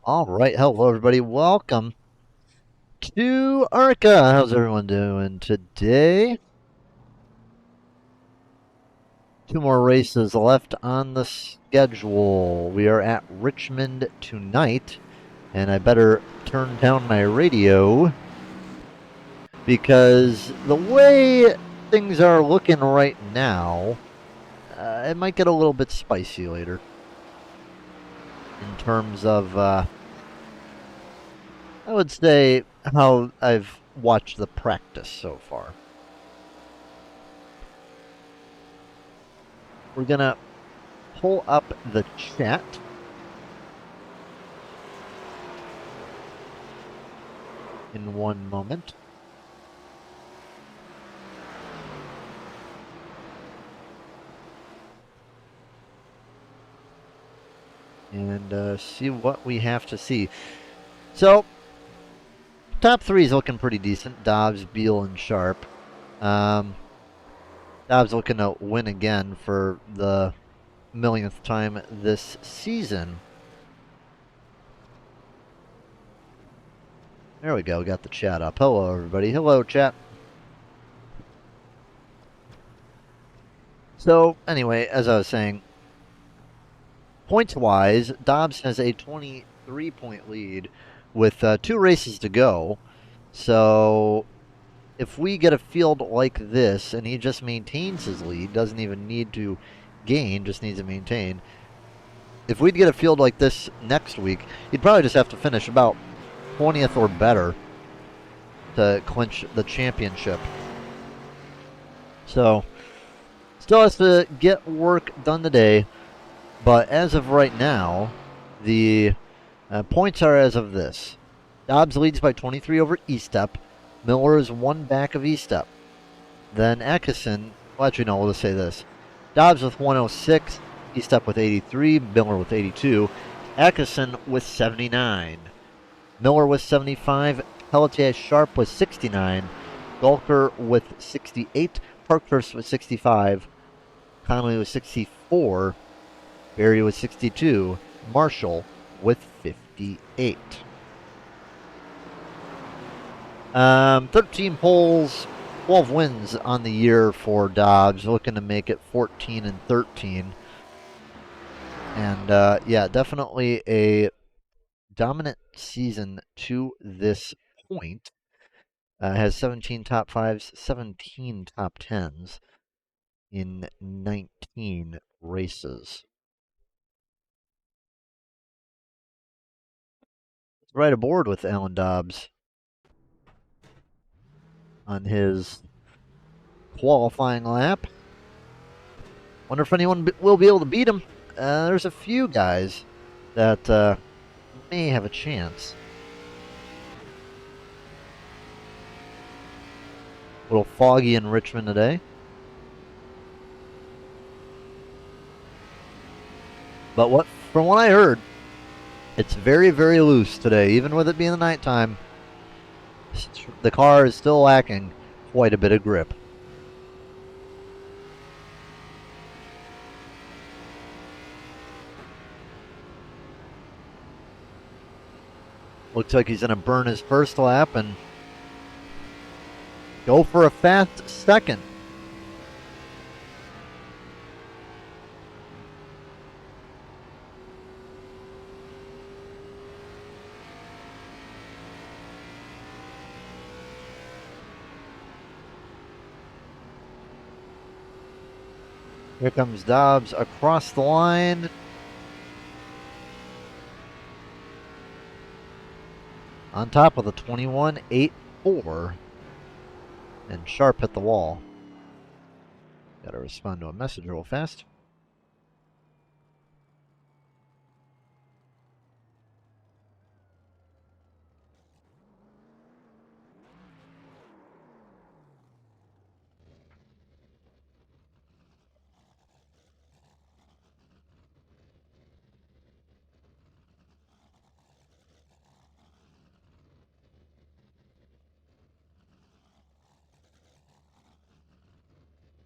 All right, hello everybody. Welcome to Arca. How's everyone doing today? Two more races left on the schedule. We are at Richmond tonight, and I better turn down my radio because the way things are looking right now, it might get a little bit spicy later in terms of, I would say, how I've watched the practice so far. We're going to pull up the chat. In one moment. And see what we have to see. So, top three is looking pretty decent. Dobbs, Beal, and Sharp. Dobbs looking to win again for the millionth time this season. There we go. Got the chat up. Hello, everybody. Hello, chat. So, anyway, as I was saying, points-wise, Dobbs has a 23-point lead with 2 races to go. So, if we get a field like this and he just maintains his lead, doesn't even need to gain, just needs to maintain. If we'd get a field like this next week, he'd probably just have to finish about 20th or better to clinch the championship. So, still has to get work done today, but as of right now, the points are as of this. Dobbs leads by 23 over Estep. Miller is 1 back of Estep. Then Atkinson, well, actually, no, we'll just say this. Dobbs with 106, Estep with 83, Miller with 82, Atkinson with 79, Miller with 75, Pelletier Sharp with 69, Gulker with 68, Parkhurst with 65, Connolly with 64, Berry with 62, Marshall with 58. 13 poles, 12 wins on the year for Dobbs, looking to make it 14 and 13. And yeah, definitely a dominant season to this point. Has 17 top fives, 17 top tens in 19 races. Let's ride aboard with Alan Dobbs on his qualifying lap. Wonder if anyone will be able to beat him. There's a few guys that may have a chance. A little foggy in Richmond today. But from what I heard, it's very, very loose today. Even with it being the nighttime, the car is still lacking quite a bit of grip. Looks like he's going to burn his first lap and go for a fast second. Here comes Dobbs across the line. On top of the 21.84. And Sharp hit the wall. Gotta respond to a message real fast.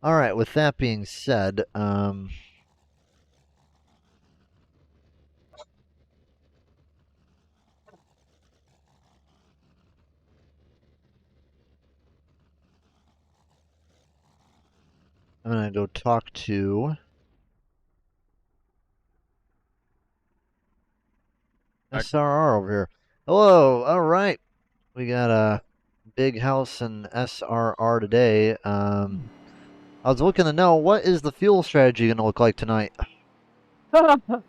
All right, with that being said, I'm going to go talk to SRR over here. Hello. All right. We got a big house in SRR today. I was looking to know, what is the fuel strategy going to look like tonight? That's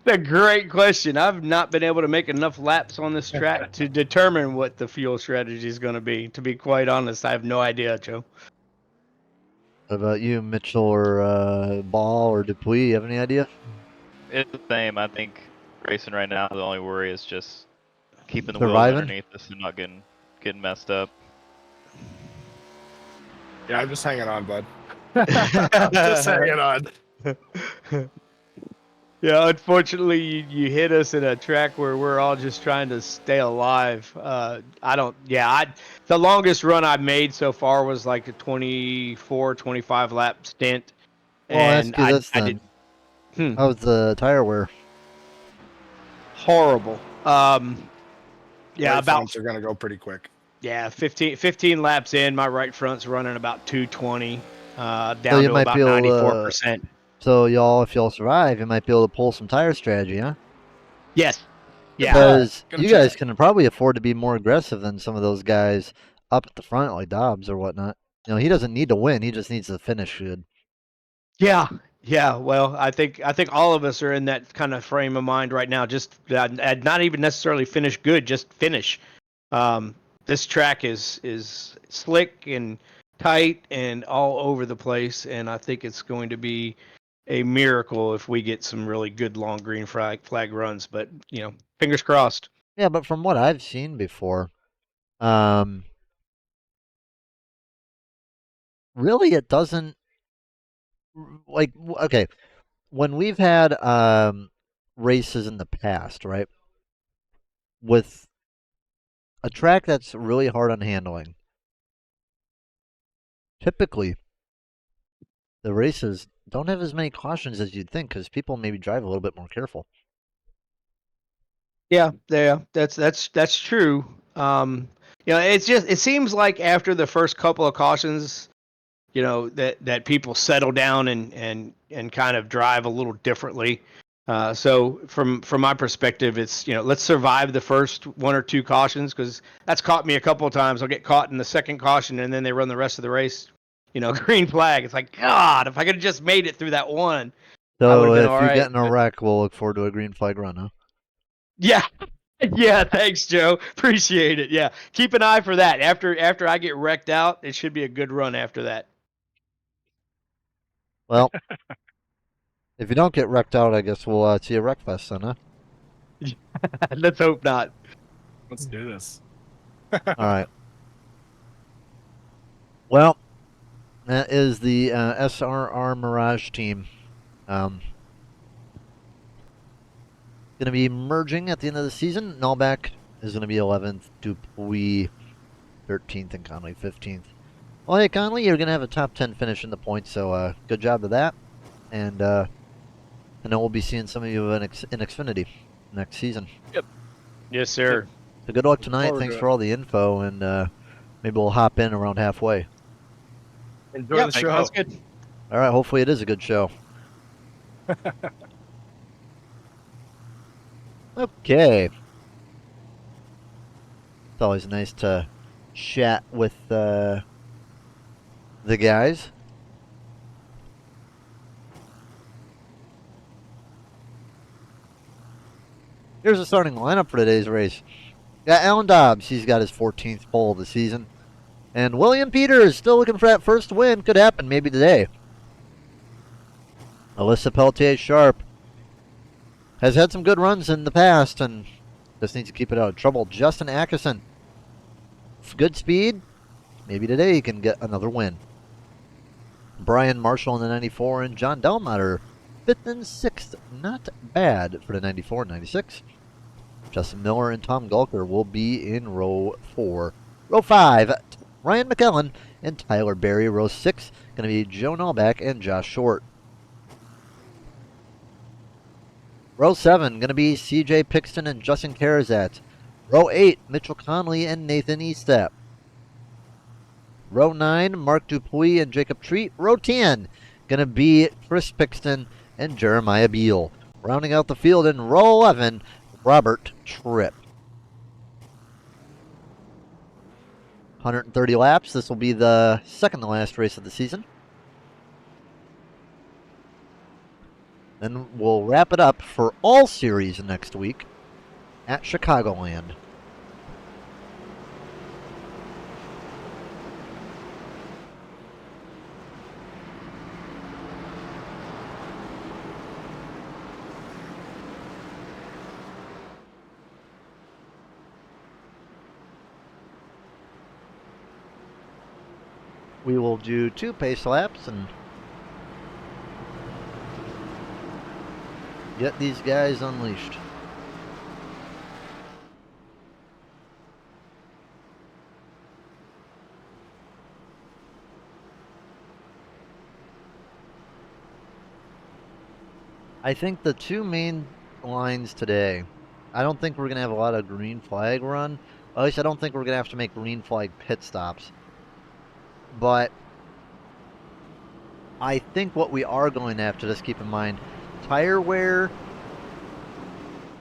a great question. I've not been able to make enough laps on this track to determine what the fuel strategy is going to be. To be quite honest, I have no idea, Joe. What about you, Mitchell or Ball or Dupuis? You have any idea? It's the same. I think racing right now, the only worry is just keeping the wheels Surviving? underneath us and not getting messed up. Yeah, I'm just hanging on, bud. I'm just hanging on. Yeah, unfortunately, you hit us in a track where we're all just trying to stay alive. The longest run I've made so far was like a 24, 25 lap stint. Well, I'll ask And you this I then. did How's the tire wear? horrible. Yeah, Right about fronts are gonna go pretty quick. Yeah, 15 laps in, my right front's running about 220, down So you to might about be able 94%. So y'all, if y'all survive, you might be able to pull some tire strategy, huh? Yes. Yeah. Because Gonna you try. guys can probably afford to be more aggressive than some of those guys up at the front, like Dobbs or whatnot. You know, he doesn't need to win; he just needs to finish good. Yeah. Yeah. Well, I think all of us are in that kind of frame of mind right now. Just not even necessarily finish good, just finish. This track is slick and tight and all over the place, and I think it's going to be a miracle if we get some really good long green flag runs. But fingers crossed. Yeah, but from what I've seen before, um, really, it doesn't okay. When we've had races in the past, right, with a track that's really hard on handling, typically the races don't have as many cautions as you'd think because people maybe drive a little bit more careful. Yeah, that's true. It seems like after the first couple of cautions, that people settle down and kind of drive a little differently. So from my perspective, it's let's survive the first one or two cautions, because that's caught me a couple of times. I'll get caught in the second caution and then they run the rest of the race. Green flag. It's like, God, if I could have just made it through that one, I would So have been if all you right. get in a wreck, we'll look forward to a green flag run, huh? Yeah. Yeah, thanks, Joe. Appreciate it. Yeah. Keep an eye for that. After I get wrecked out, it should be a good run after that. Well, if you don't get wrecked out, I guess we'll see a wreck fest then, huh? Let's hope not. Let's do this. All right. Well, that is the SRR Mirage team. Going to be merging at the end of the season. Nullback is going to be 11th, Dupuis 13th, and Conley 15th. Well, hey, Conley, you're going to have a top 10 finish in the points, so good job of that. And I know we'll be seeing some of you in Xfinity next season. Yep. Yes, sir. So good luck tonight. forward Thanks to for all the info, and maybe we'll hop in around halfway. Enjoy Yep, the show. sounds good. All right, hopefully it is a good show. Okay. It's always nice to chat with the guys. Here's the starting lineup for today's race. Got Alan Dobbs. He's got his 14th pole of the season. And William Peters still looking for that first win. Could happen maybe today. Alyssa Peltier-Sharp has had some good runs in the past and just needs to keep it out of trouble. Justin Atkinson, good speed. Maybe today he can get another win. Brian Marshall in the 94 and John Delmater 5th and 6th. Not bad for the 94 and 96. Justin Miller and Tom Gulker will be in row 4. Row 5, Ryan McKellen and Tyler Berry. Row 6, going to be Joe Nullback and Josh Short. Row 7, going to be CJ Pixton and Justin Karazat. Row 8, Mitchell Conley and Nathan Estep. Row 9, Mark Dupuis and Jacob Treat. Row 10, going to be Chris Pixton and Jeremiah Beal. Rounding out the field in row 11, Robert Tripp. 130 laps. This will be the second to last race of the season. Then we'll wrap it up for all series next week at Chicagoland. We will do 2 pace laps and get these guys unleashed. I think the 2 main lines today, I don't think we're going to have a lot of green flag run. At least I don't think we're going to have to make green flag pit stops. But I think what we are going to have to just keep in mind, tire wear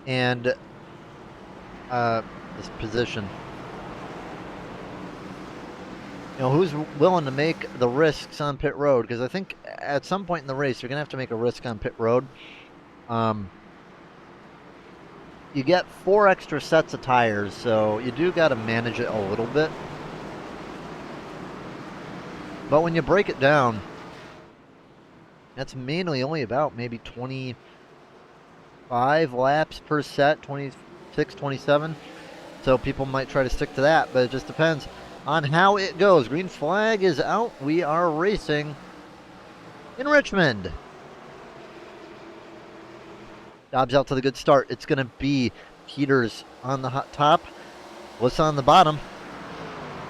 and this position. You know, who's willing to make the risks on pit road? Because I think at some point in the race, you're going to have to make a risk on pit road. You get 4 extra sets of tires, so you do got to manage it a little bit. But when you break it down, that's mainly only about maybe 25 laps per set, 26, 27. So people might try to stick to that, but it just depends on how it goes. Green flag is out. We are racing in Richmond. Dobbs out to the good start. It's going to be Peters on the hot top, Bliss on the bottom,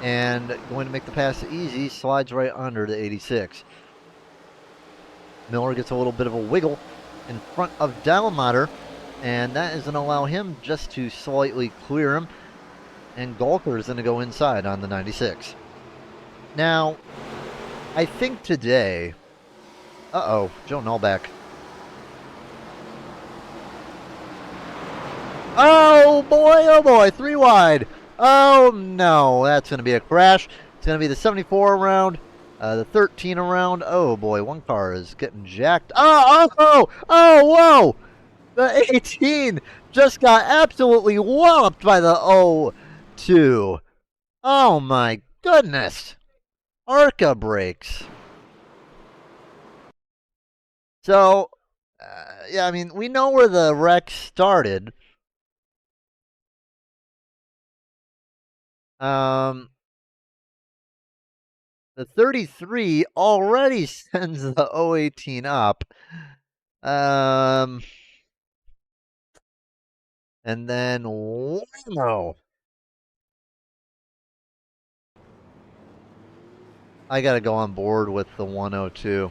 and going to make the pass easy. Slides right under the 86. Miller gets a little bit of a wiggle in front of Dalmater, and that is going to allow him just to slightly clear him. And Gulker is going to go inside on the 96. Now, I think today... Uh-oh, Joe Nullback. Oh boy, 3 wide. Oh no, that's going to be a crash. It's going to be the 74 around, the 13 around. Oh boy, one car is getting jacked. Oh, whoa. The 18 just got absolutely walloped by the 02. Oh my goodness. Arca brakes. So, yeah, I mean, we know where the wreck started. The 33 already sends the 018 up. And then, whammo. I got to go on board with the 102.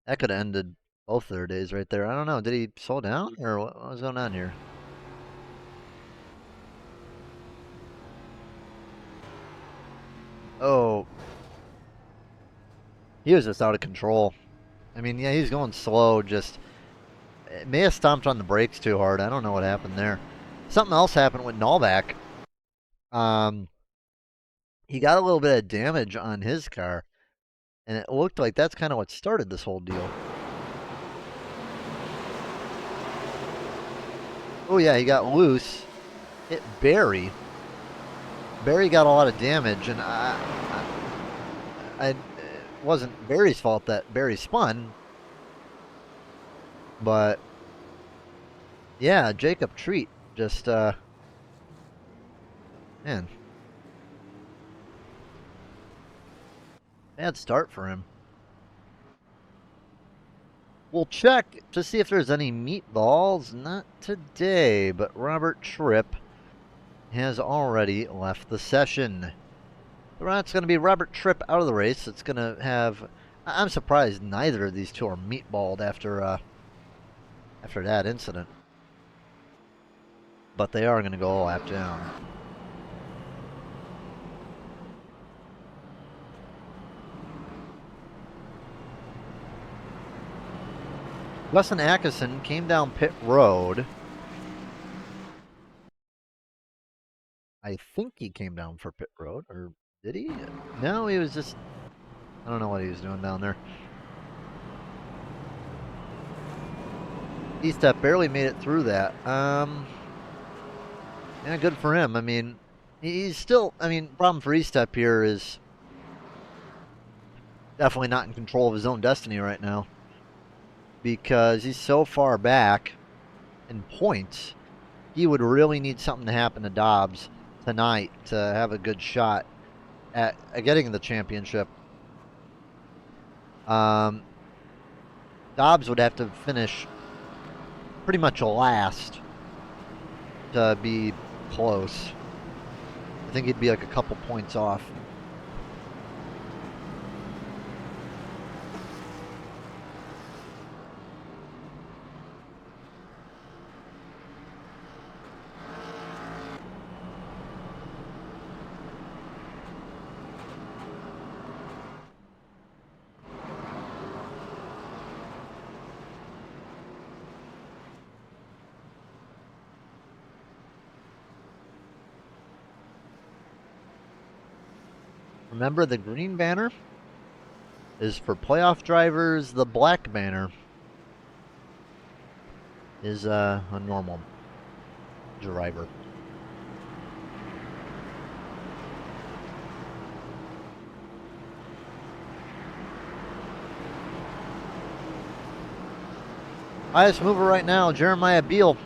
That could have ended both their days right there. I don't know. Did he slow down or what was going on here? Oh. He was just out of control. I mean, yeah, he's going slow. Just it may have stomped on the brakes too hard. I don't know what happened there. Something else happened with Nullback. He got a little bit of damage on his car, and it looked like that's kind of what started this whole deal. Oh yeah, he got loose. Hit Barry. Barry got a lot of damage, and it wasn't Barry's fault that Barry spun. But yeah, Jacob Treat just man, bad start for him. We'll check to see if there's any meatballs. Not today, but Robert Tripp has already left the session. So that's going to be Robert Tripp out of the race. It's going to have... I'm surprised neither of these two are meatballed after that incident. But they are going to go a lap down. Justin Atkinson came down pit road. I think he came down for pit road, or did he? No, he was just, I don't know what he was doing down there. E-Step barely made it through that. Yeah, good for him. I mean, he's still, problem for E-Step here is definitely not in control of his own destiny right now, because he's so far back in points. He would really need something to happen to Dobbs tonight to have a good shot at getting the championship. Dobbs would have to finish pretty much last to be close. I think he'd be like a couple points off. Remember, the green banner is for playoff drivers. The black banner is a normal driver. Highest mover right now, Jeremiah Beal.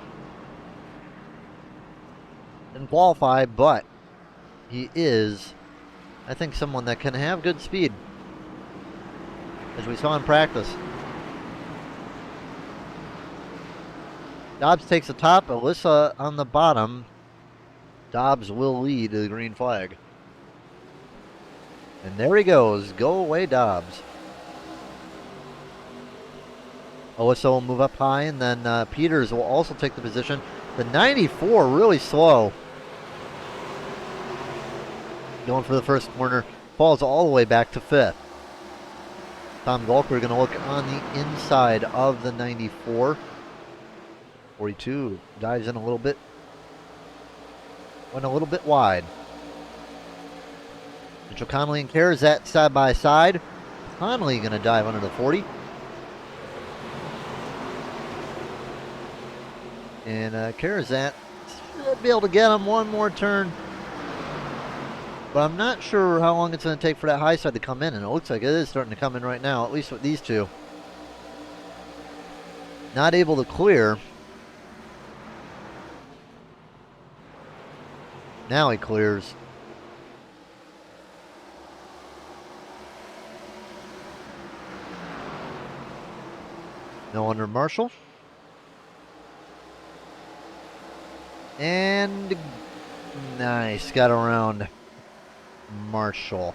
Didn't qualify, but he is, I think, someone that can have good speed, as we saw in practice. Dobbs takes the top, Alyssa on the bottom. Dobbs will lead the green flag. And there he goes. Go away, Dobbs. Alyssa will move up high, and then Peters will also take the position. The 94 really slow. Going for the first corner, falls all the way back to 5th. Tom Gulker going to look on the inside of the 94. 42 dives in a little bit. Went a little bit wide. Mitchell Connolly and Karazat side by side. Connolly going to dive under the 40. And Karazat should be able to get him one more turn. But I'm not sure how long it's going to take for that high side to come in. And it looks like it is starting to come in right now, at least with these two. Not able to clear. Now he clears. No under Marshall. And nice, got around Marshall.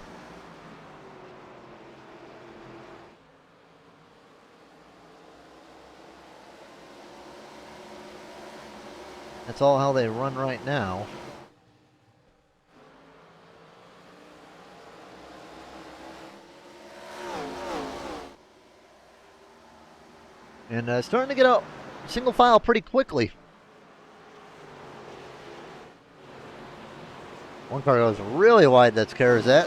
That's all how they run right now. And starting to get out single file pretty quickly. One car goes really wide, that's Karazat.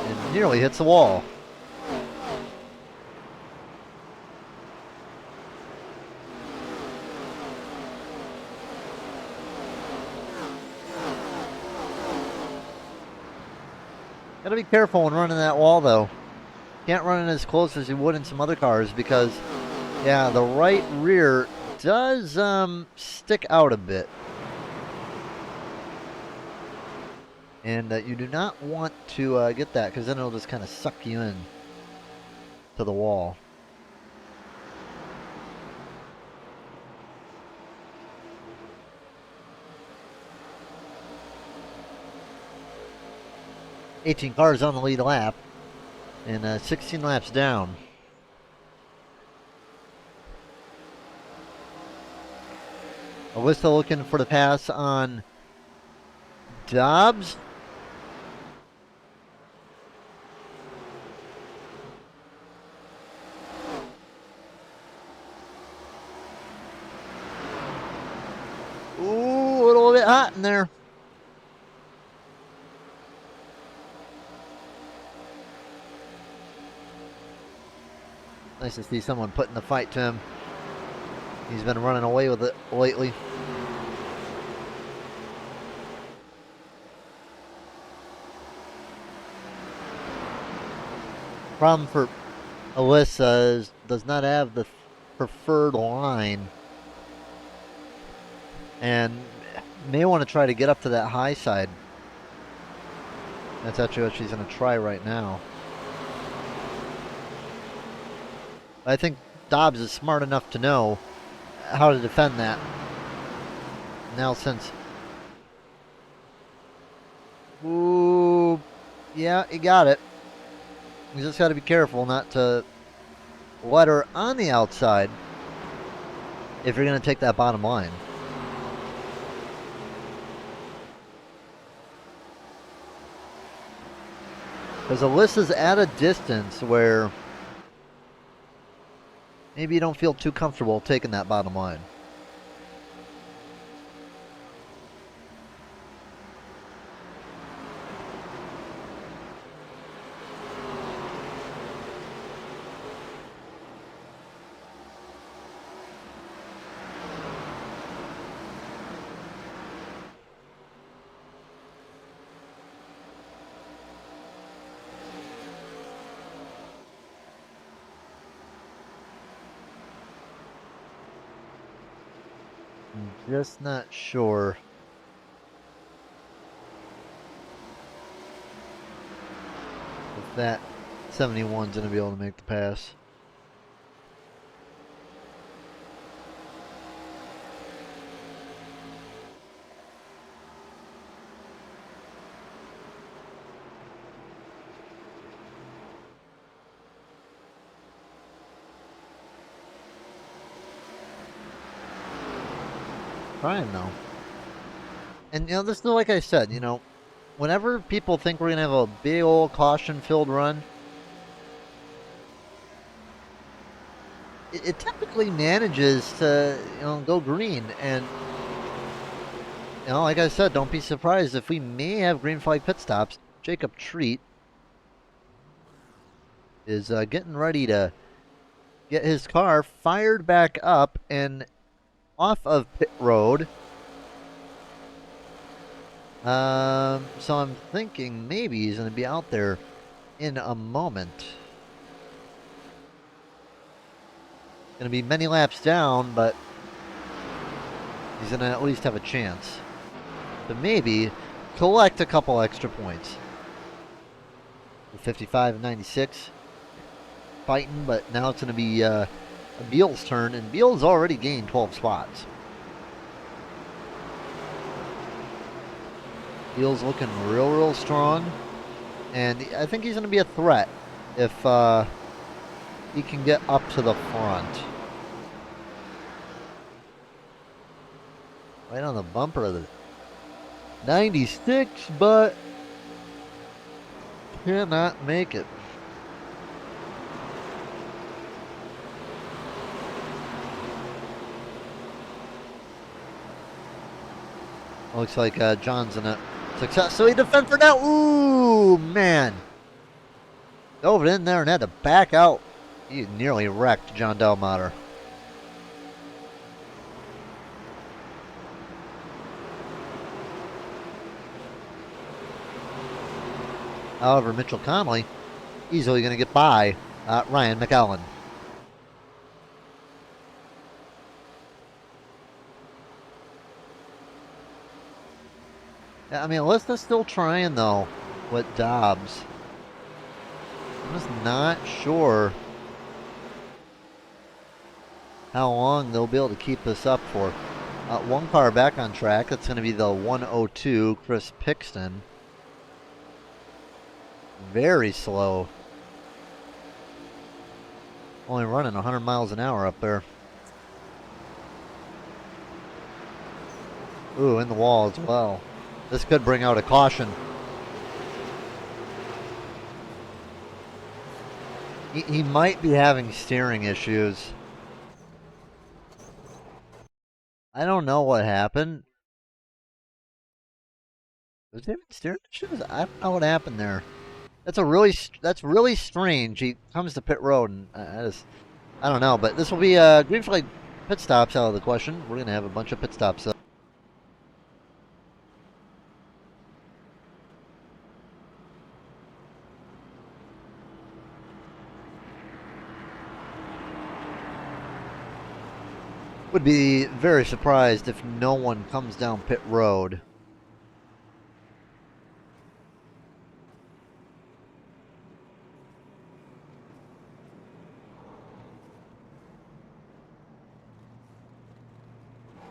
And nearly hits the wall. Gotta be careful when running that wall though. Can't run it as close as you would in some other cars because, yeah, the right rear does stick out a bit. And you do not want to get that because then it'll just kind of suck you in to the wall. "18 cars on the lead lap and 16 laps down." Alyssa looking for the pass on Dobbs. Ooh, a little bit hot in there. Nice to see someone putting the fight to him. He's been running away with it lately. Problem for Alyssa is does not have the preferred line. And may want to try to get up to that high side. That's actually what she's going to try right now. I think Dobbs is smart enough to know how to defend that. Now since... Ooh, yeah, he got it. You just got to be careful not to let her on the outside if you're going to take that bottom line. Because Alyssa's at a distance where maybe you don't feel too comfortable taking that bottom line. I'm just not sure. If that 71's going to be able to make the pass. Trying though. And you know, this is like I said, you know, whenever people think we're gonna have a big old caution-filled run, it typically manages to, you know, go green. And you know, like I said, don't be surprised if we may have green flag pit stops. Jacob Treat is getting ready to get his car fired back up and off of pit road. So I'm thinking maybe he's going to be out there in a moment. Going to be many laps down, but he's going to at least have a chance to maybe collect a couple extra points. The 55 and 96 fighting, but now it's going to be Beal's turn, and Beal's already gained 12 spots. Beal's looking real strong, and I think he's going to be a threat if he can get up to the front. Right on the bumper of the 96, but cannot make it. Looks like John's in it. Successfully defend for now. Ooh, man. Dove in there and had to back out. He nearly wrecked John Delmater. However, Mitchell Connolly easily going to get by Ryan McAllen. I mean, Alyssa's still trying, though, with Dobbs. I'm just not sure how long they'll be able to keep this up for. One car back on track. That's going to be the 102, Chris Pixton. Very slow. Only running 100 miles an hour up there. Ooh, in the wall as well. This could bring out a caution. He might be having steering issues. I don't know what happened. Was David steering the shoes? I don't know what happened there. That's really strange. He comes to pit road, and I don't know. But this will be green flag pit stops out of the question. We're gonna have a bunch of pit stops. Would be very surprised if no one comes down pit road.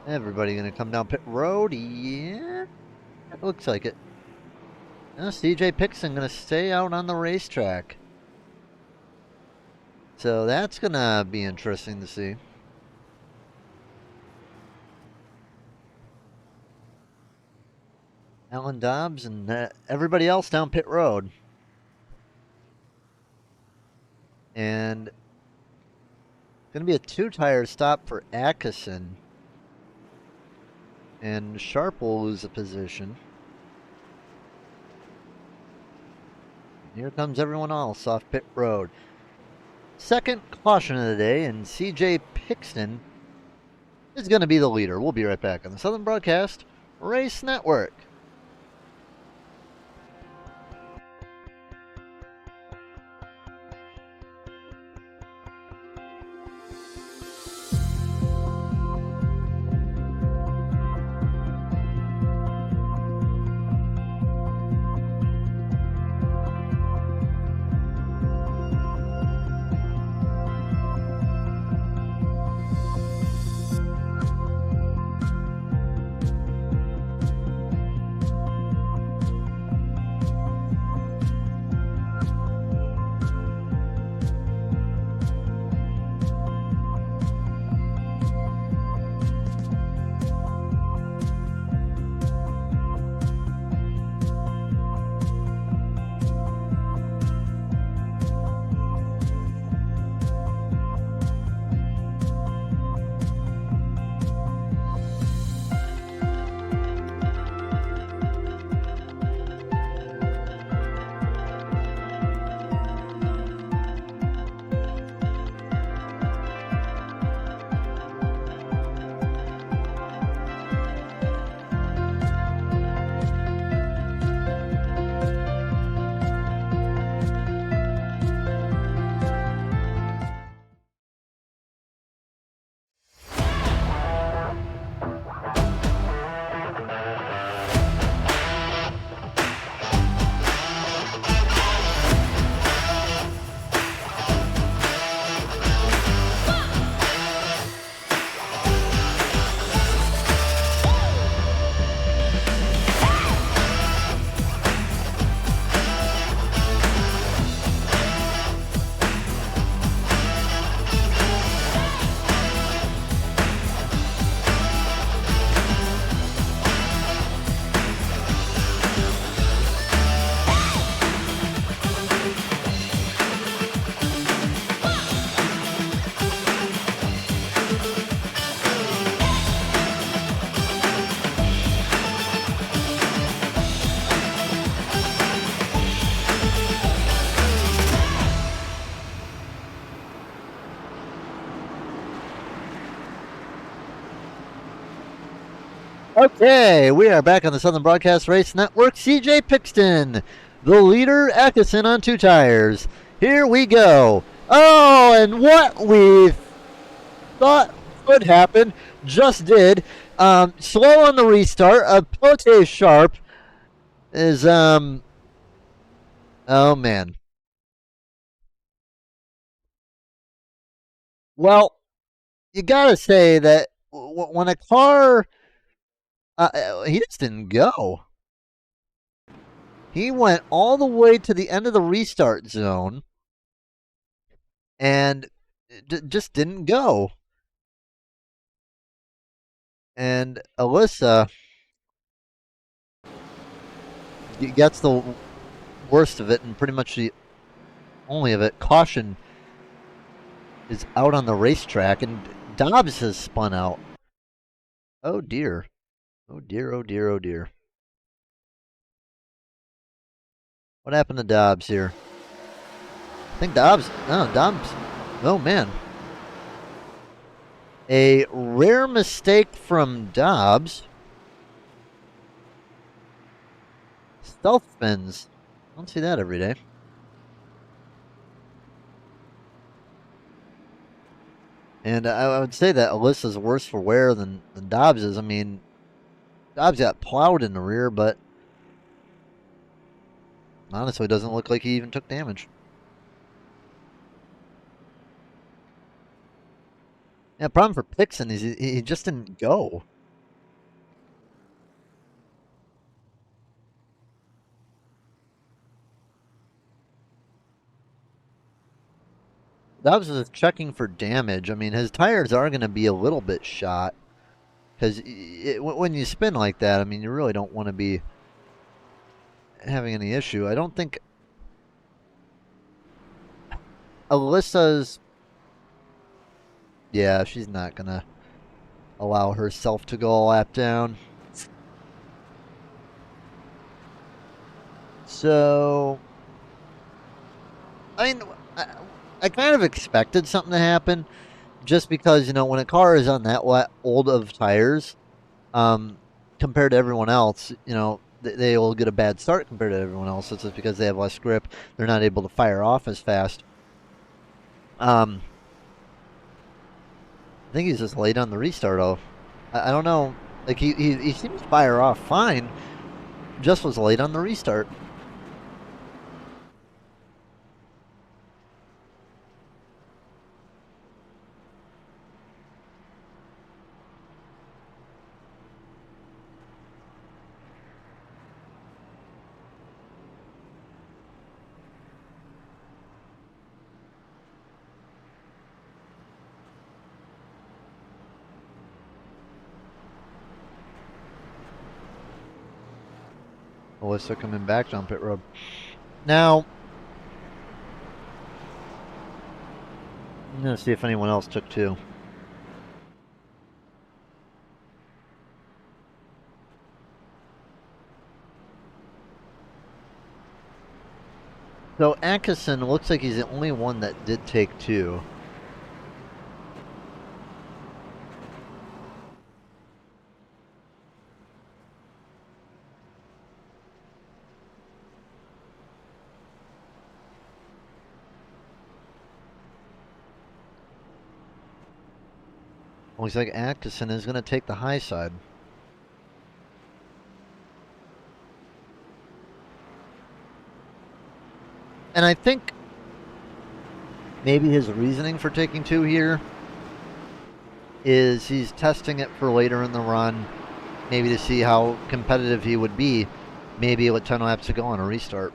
Everybody gonna come down pit road? Yeah, it looks like it. Now CJ Pixon gonna stay out on the racetrack. So that's gonna be interesting to see. Alan Dobbs and everybody else down pit road. And going to be a 2-tire stop for Atkinson. And Sharp will lose a position. Here comes everyone else off pit road. Second caution of the day, and CJ Pixton is going to be the leader. We'll be right back on the Southern Broadcast Race Network. Okay, we are back on the Southern Broadcast Race Network. CJ Pixton, the leader, Atkinson on 2 tires. Here we go. Oh, and what we thought could happen just did. Slow on the restart. Pote Sharp is, oh man. Well, you gotta say that when a car, he just didn't go. He went all the way to the end of the restart zone and just didn't go. And Alyssa gets the worst of it and pretty much the only of it. Caution is out on the racetrack, and Dobbs has spun out. Oh dear. Oh dear, oh dear, oh dear. What happened to Dobbs here? I think Dobbs. No, Dobbs. Oh man. A rare mistake from Dobbs. Stealth spins. Don't see that every day. And I would say that Alyssa's worse for wear than Dobbs is. I mean, Dobbs got plowed in the rear, but honestly, it doesn't look like he even took damage. Yeah, problem for Pixon is he just didn't go. Dobbs is checking for damage. I mean, his tires are going to be a little bit shot. Because when you spin like that, I mean, you really don't want to be having any issue. I don't think Alyssa's... Yeah, she's not going to allow herself to go a lap down. So... I mean, I kind of expected something to happen. Just because, you know, when a car is on that old of tires, compared to everyone else, you know, they will get a bad start compared to everyone else. It's just because they have less grip. They're not able to fire off as fast. I think he's just late on the restart, though. I don't know. Like, he seems to fire off fine. Just was late on the restart. Alyssa coming back down pit road. Now, I'm going to see if anyone else took two. So Atkinson looks like he's the only one that did take two. Looks like Atkinson is going to take the high side. And I think maybe his reasoning for taking two here is he's testing it for later in the run, maybe to see how competitive he would be, maybe with 10 laps to go on a restart.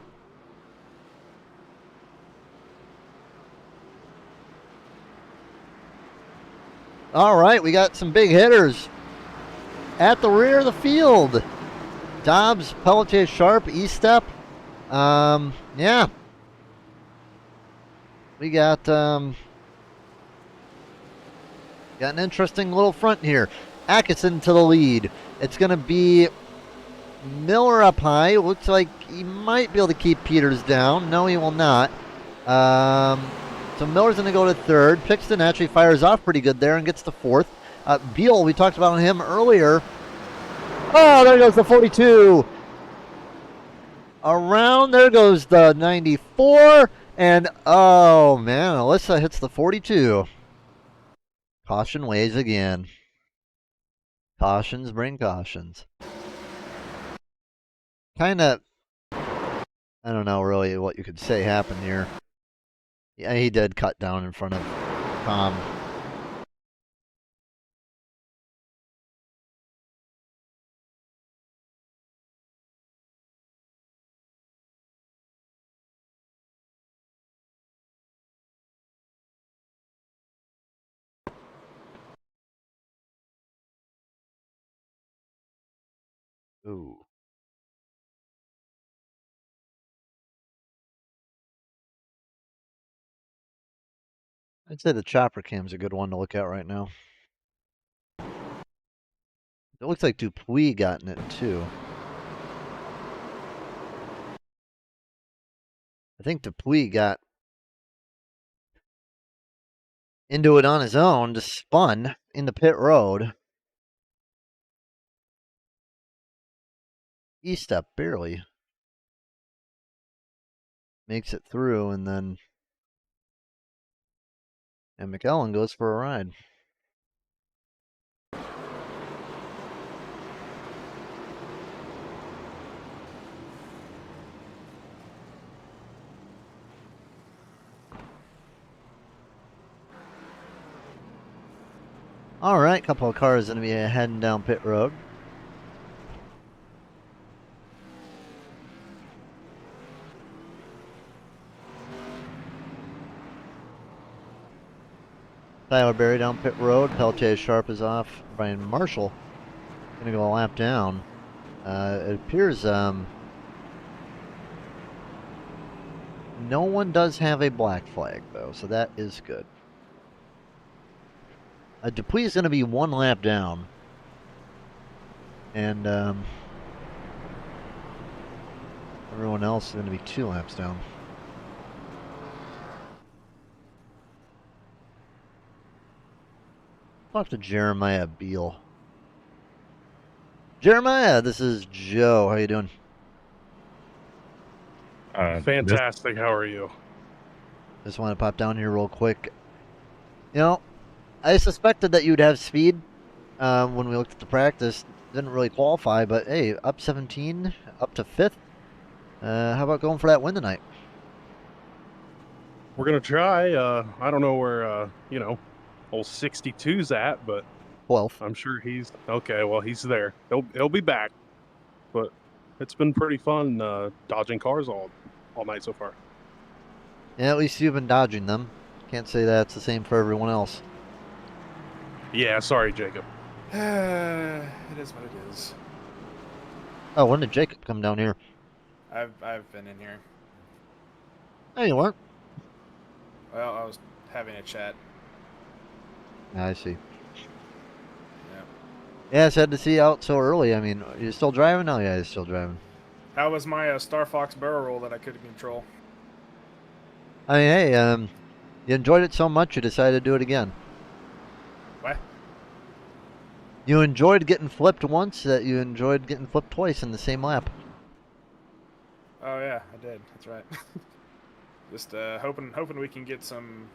All right, we got some big hitters at the rear of the field. Dobbs, Pelletier, Sharp, E-Step. Yeah. We got an interesting little front here. Atkinson to the lead. It's going to be Miller up high. Looks like he might be able to keep Peters down. No, he will not. So Miller's going to go to third. Pixton actually fires off pretty good there and gets to fourth. Beal, we talked about him earlier. Oh, there goes the 42. Around there goes the 94. And, oh, man, Alyssa hits the 42. Caution weighs again. Cautions bring cautions. Kind of, I don't know really what you could say happened here. Yeah, he did cut down in front of Tom. Ooh. I'd say the chopper cam's a good one to look at right now. It looks like Dupuis got in it too. I think Dupuis got into it on his own, just spun in the pit road. E-step barely. Makes it through, and then McEllen goes for a ride. All right, couple of cars going to be heading down pit road. Tyler Berry down pit road. Peltier Sharp is off. Brian Marshall going to go a lap down. It appears no one does have a black flag, though, so that is good. Dupuis is going to be one lap down. And everyone else is going to be 2 laps down. Talk to Jeremiah Beal. Jeremiah, this is Joe. How you doing? Fantastic. How are you? Just want to pop down here real quick. You know, I suspected that you'd have speed when we looked at the practice. Didn't really qualify, but hey, up 17, up to 5th. How about going for that win tonight? We're gonna try. I don't know where old 62's at, but 12th. I'm sure he's okay. Well, he's there. He'll be back. But it's been pretty fun dodging cars all night so far. Yeah, at least you've been dodging them. Can't say that's the same for everyone else. Yeah, sorry, Jacob. It is what it is. Oh, when did Jacob come down here? I've been in here. No, you weren't. Well, I was having a chat. I see. Yeah. Yeah, it's sad to see you out so early. I mean, you're still driving? Oh, yeah, you're still driving. How was my Star Fox barrel roll that I couldn't control? I mean, hey, you enjoyed it so much you decided to do it again. What? You enjoyed getting flipped once that you enjoyed getting flipped twice in the same lap. Oh yeah, I did. That's right. Just hoping we can get some.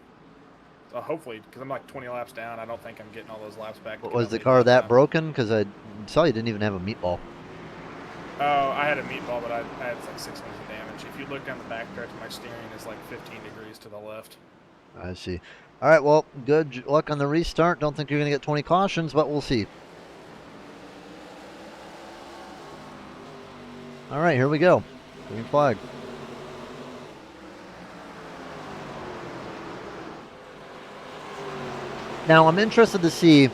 Hopefully, because I'm like 20 laps down. I don't think I'm getting all those laps back. But was the car that broken? Because I saw you didn't even have a meatball. Oh, I had a meatball, but I had like 6 minutes of damage. If you look down the back stretch, my steering is like 15 degrees to the left. I see. All right, well, good luck on the restart. Don't think you're going to get 20 cautions, but we'll see. All right, here we go. Green flag. Now, I'm interested to see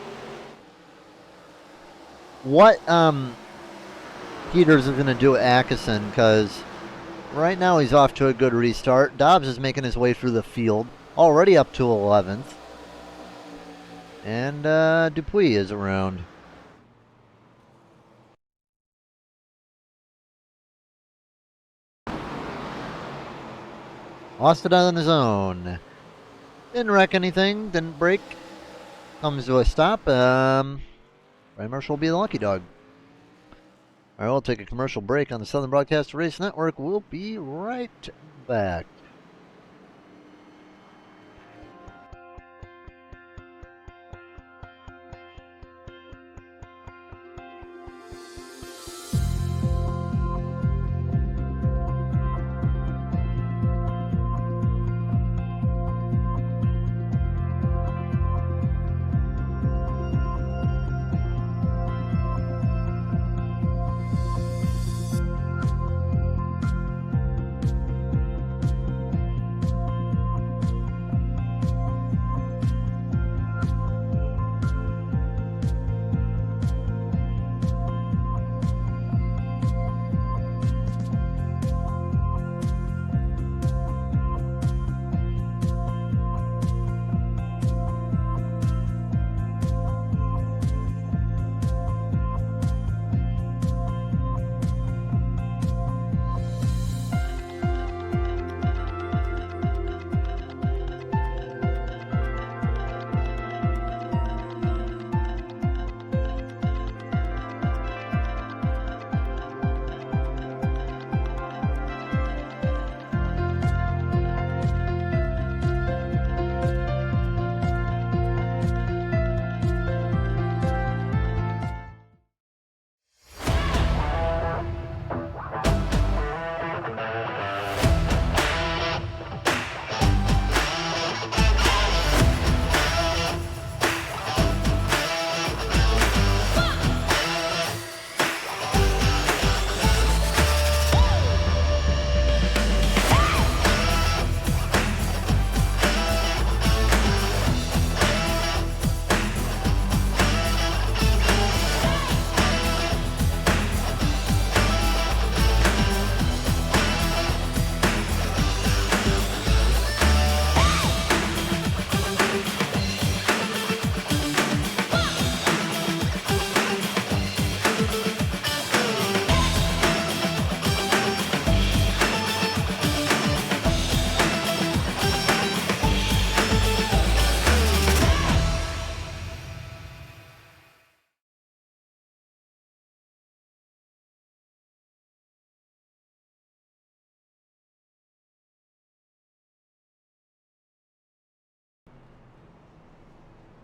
what Peters is going to do at Atkinson, because right now he's off to a good restart. Dobbs is making his way through the field, already up to 11th. And Dupuis is around. Lost it on his own. Didn't wreck anything, didn't break. Comes to a stop. Brian Marshall will be the lucky dog. All right, we'll take a commercial break on the Southern Broadcast Race Network. We'll be right back.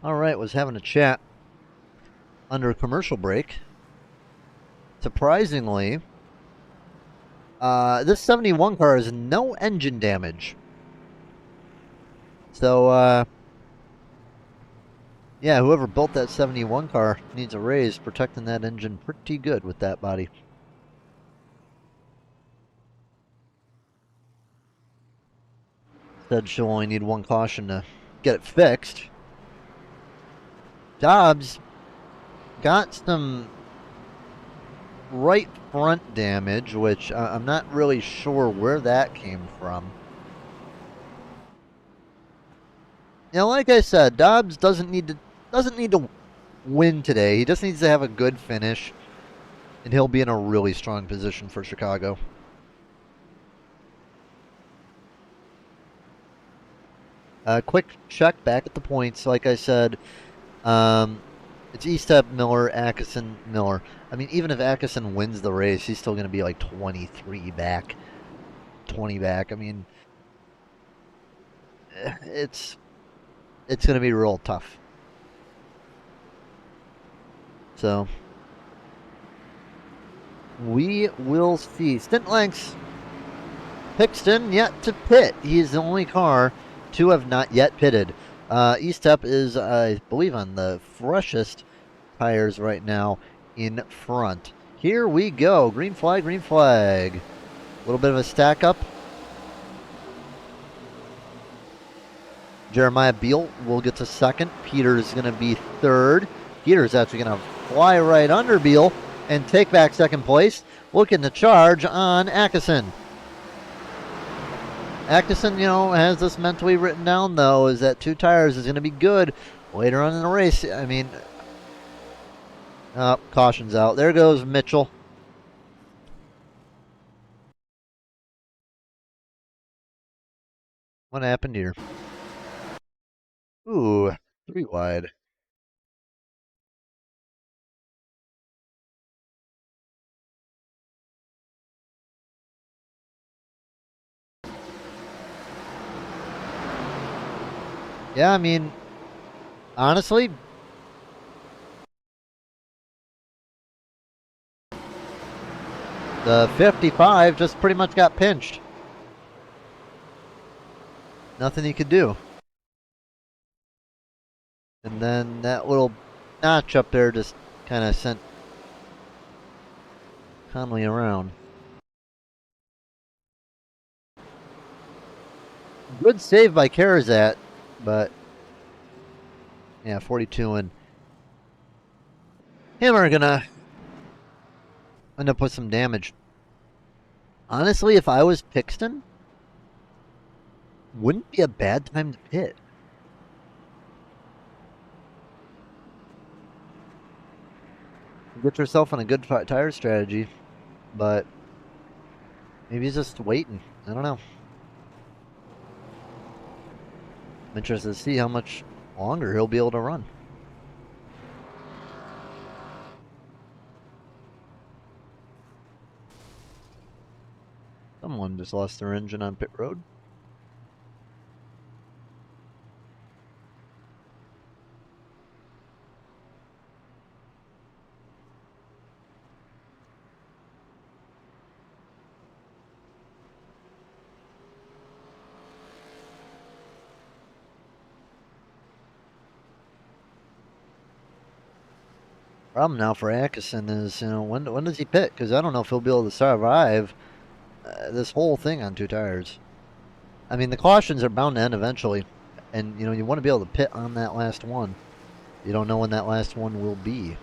All right, was having a chat under a commercial break. Surprisingly, this 71 car has no engine damage. So, yeah, whoever built that 71 car needs a raise, protecting that engine pretty good with that body. Said she'll only need one caution to get it fixed. Dobbs got some right front damage, which I'm not really sure where that came from. You know, like I said, Dobbs doesn't need to win today. He just needs to have a good finish, and he'll be in a really strong position for Chicago. Quick check back at the points. Like I said, it's Estep, Miller, Atkinson, Miller. I mean, even if Atkinson wins the race, he's still going to be like 23 back, 20 back. I mean, it's going to be real tough. So we will see. Stint lengths. Pixton yet to pit. He is the only car to have not yet pitted. Estep is, I believe, on the freshest tires right now in front. Here we go. Green flag, green flag. A little bit of a stack up. Jeremiah Beal will get to second. Peter's going to be third. Peter's actually going to fly right under Beal and take back second place. Looking to charge on Atkinson. Atkinson, you know, has this mentally written down, though, is that 2 tires is going to be good later on in the race. I mean, caution's out. There goes Mitchell. What happened here? Ooh, 3 wide. Yeah, I mean, honestly, the 55 just pretty much got pinched. Nothing he could do. And then that little notch up there just kind of sent Conley around. Good save by Karazat, but yeah, 42 and him are gonna end up with some damage. Honestly, if I was Pixton, wouldn't be a bad time to pit. Get yourself on a good tire strategy, but maybe he's just waiting. I don't know. I'm interested to see how much longer he'll be able to run. Someone just lost their engine on pit road. Problem now for Atkinson is, you know, when does he pit? Because I don't know if he'll be able to survive this whole thing on 2 tires. I mean, the cautions are bound to end eventually, and you know you want to be able to pit on that last one. You don't know when that last one will be.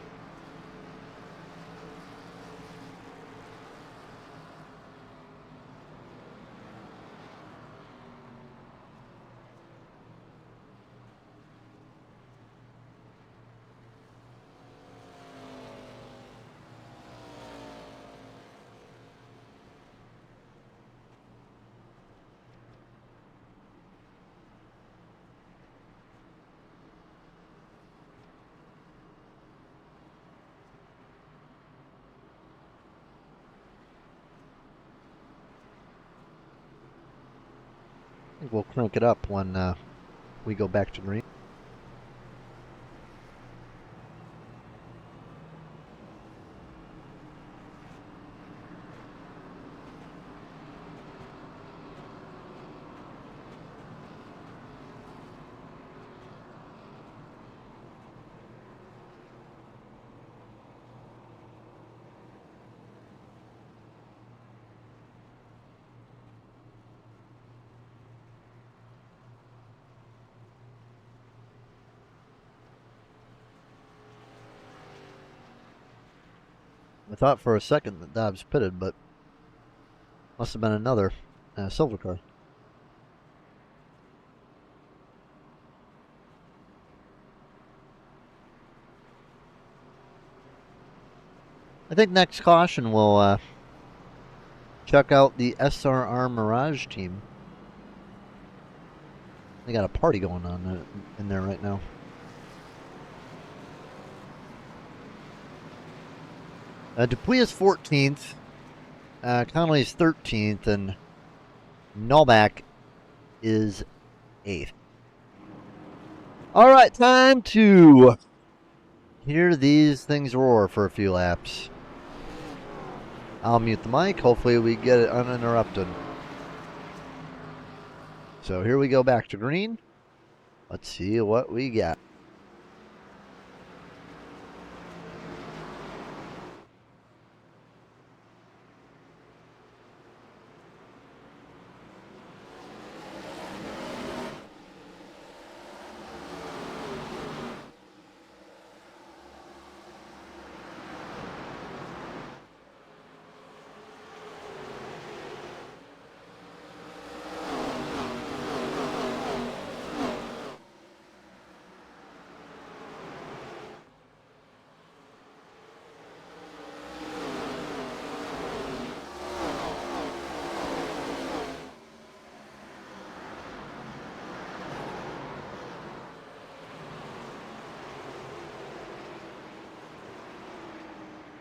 I think we'll crank it up when we go back to green. I thought for a second that Dobbs pitted, but must have been another silver car. I think next caution we'll check out the SRR Mirage team. They got a party going on in there right now. Dupuy is 14th, Connolly's 13th, and Novak is 8th. All right, time to hear these things roar for a few laps. I'll mute the mic. Hopefully we get it uninterrupted. So here we go back to green. Let's see what we got.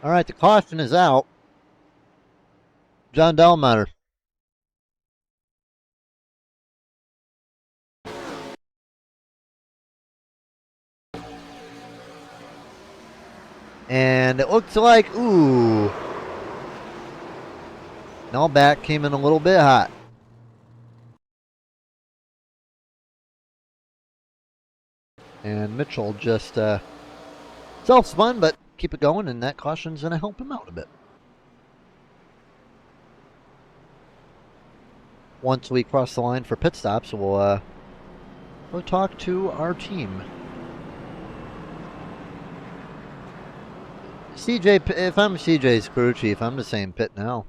All right, the caution is out. John Delmeter. And it looks like, ooh. Back came in a little bit hot. And Mitchell just self-spun, but keep it going, and that caution's going to help him out a bit. Once we cross the line for pit stops, we'll talk to our team. CJ, if I'm CJ's crew chief, I'm just saying pit now.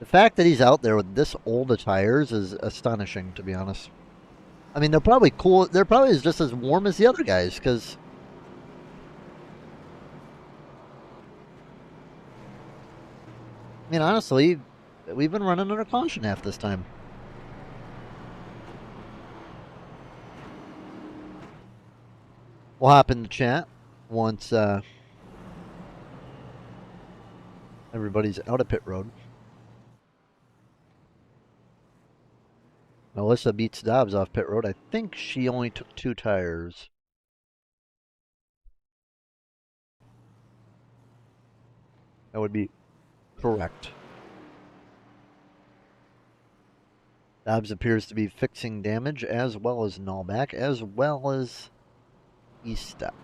The fact that he's out there with this old of tires is astonishing, to be honest. I mean, they're probably cool. They're probably just as warm as the other guys, because I mean, honestly, we've been running under caution half this time. We'll hop in the chat once everybody's out of pit road. Melissa beats Dobbs off pit road. I think she only took 2 tires. That would be correct. Dobbs appears to be fixing damage as well as nullback, as well as E-step.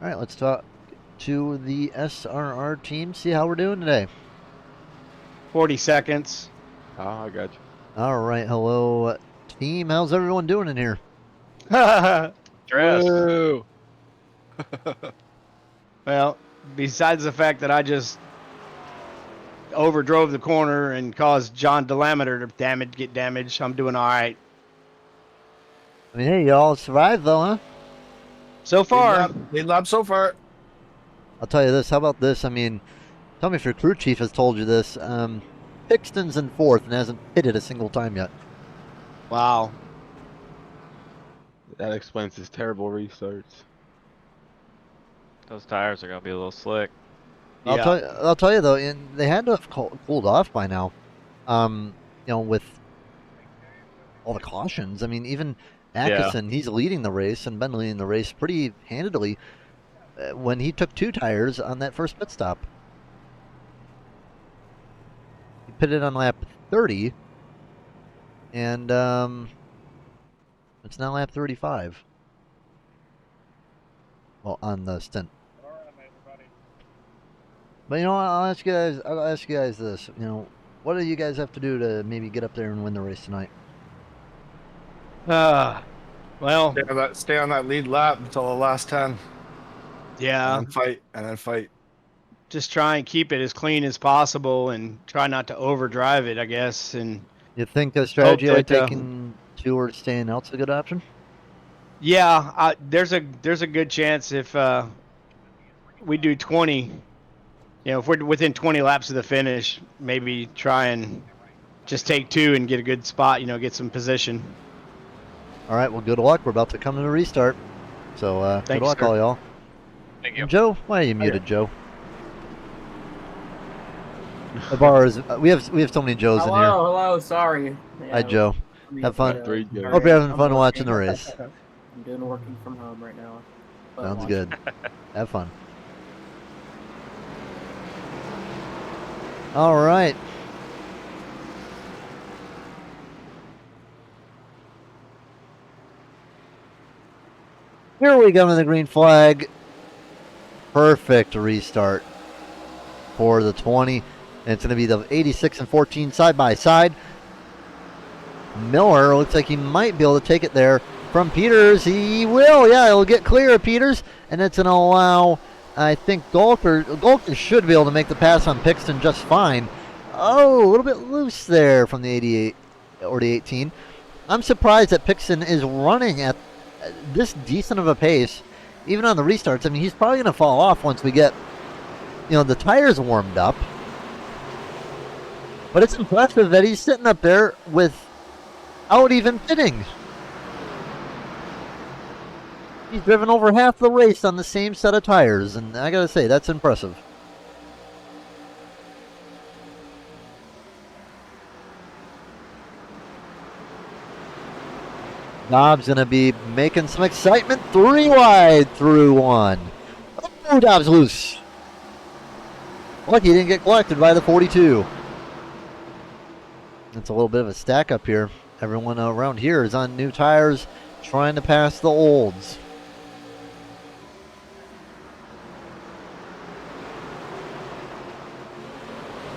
Alright, let's talk to the SRR team, see how we're doing today. 40 seconds. Oh, I got you. Alright, hello team. How's everyone doing in here? Dressed. Woo. Well, besides the fact that I just overdrove the corner and caused John Delameter to get damaged, I'm doing all right. I mean, hey, y'all survived though, huh? So far. Lead lap so far. I'll tell you this. How about this? I mean, tell me if your crew chief has told you this. Pixton's in 4th and hasn't hit it a single time yet. Wow. That explains his terrible restarts. Those tires are gonna be a little slick. I'll tell you though, and they had to have cooled off by now. You know, with all the cautions. I mean, even Atkinson, he's leading the race and been leading the race pretty handedly when he took 2 tires on that first pit stop. He pitted on lap 30, and it's now lap 35. Well, on the stint. But you know, I'll ask you guys this. You know, what do you guys have to do to maybe get up there and win the race tonight? Well, Stay on that lead lap until the last 10, yeah. and then fight. Just try and keep it as clean as possible and try not to overdrive it, I guess. And You think a hope strategy like that, taking 2 or staying out's a good option? yeah, there's a good chance if we do 20, if we're within 20 laps of the finish, maybe try and just take 2 and get a good spot, get some position. All right, well, good luck. We're about to come to the restart. So good Thanks, luck, sir. all y'all. Thank you. And Joe, why are you muted, Joe? The bar is. We have so many Joes in here. Hello, sorry. Hi, Yeah, Joe. I mean, Have fun. yeah, 3 Joes. all Hope you're right, having I'm fun working. watching the race. I'm doing working from home right now. but Sounds watching. good. Have fun. All right. Here we go to the green flag. Perfect restart for the 20. And it's going to be the 86 and 14 side by side. Miller looks like he might be able to take it there from Peters. He will. Yeah, he'll get clear of Peters. And it's going to allow, I think, Golker should be able to make the pass on Pixton just fine. Oh, a little bit loose there from the 88 or the 18. I'm surprised that Pixton is running at this decent of a pace, even on the restarts. I mean, he's probably going to fall off once we get, the tires warmed up. But it's impressive that he's sitting up there without even pitting. He's driven over half the race on the same set of tires, and I gotta say, that's impressive. Dobbs going to be making some excitement. 3 wide through 1. Oh, Dobbs loose. Lucky he didn't get collected by the 42. It's a little bit of a stack up here. Everyone around here is on new tires trying to pass the olds.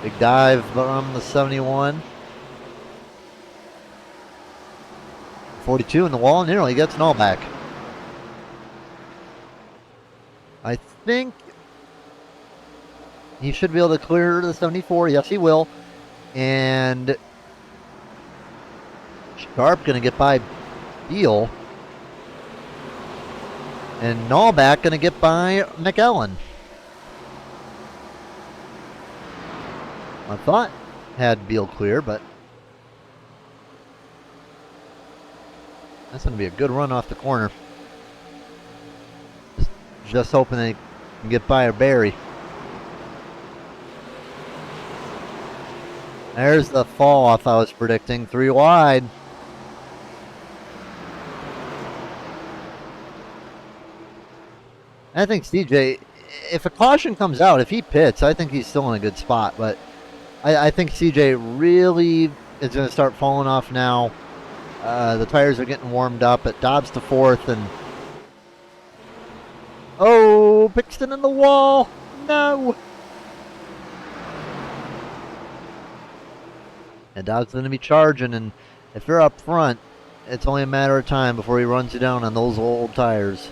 Big dive from the 71. 42 in the wall, nearly gets an all back. I think he should be able to clear the 74. Yes, he will. And Sharp going to get by Beal. And Nallback going to get by McEllen. I thought had Beal clear, but that's going to be a good run off the corner. Just hoping they can get by a Barry. There's the fall off I was predicting. 3 wide. I think CJ, if a caution comes out, if he pits, I think he's still in a good spot. But I think CJ really is going to start falling off now. The tires are getting warmed up. At Dobbs to 4th, and oh, Pixton in the wall. No. And Dobbs is going to be charging, and if you're up front, it's only a matter of time before he runs you down on those old tires.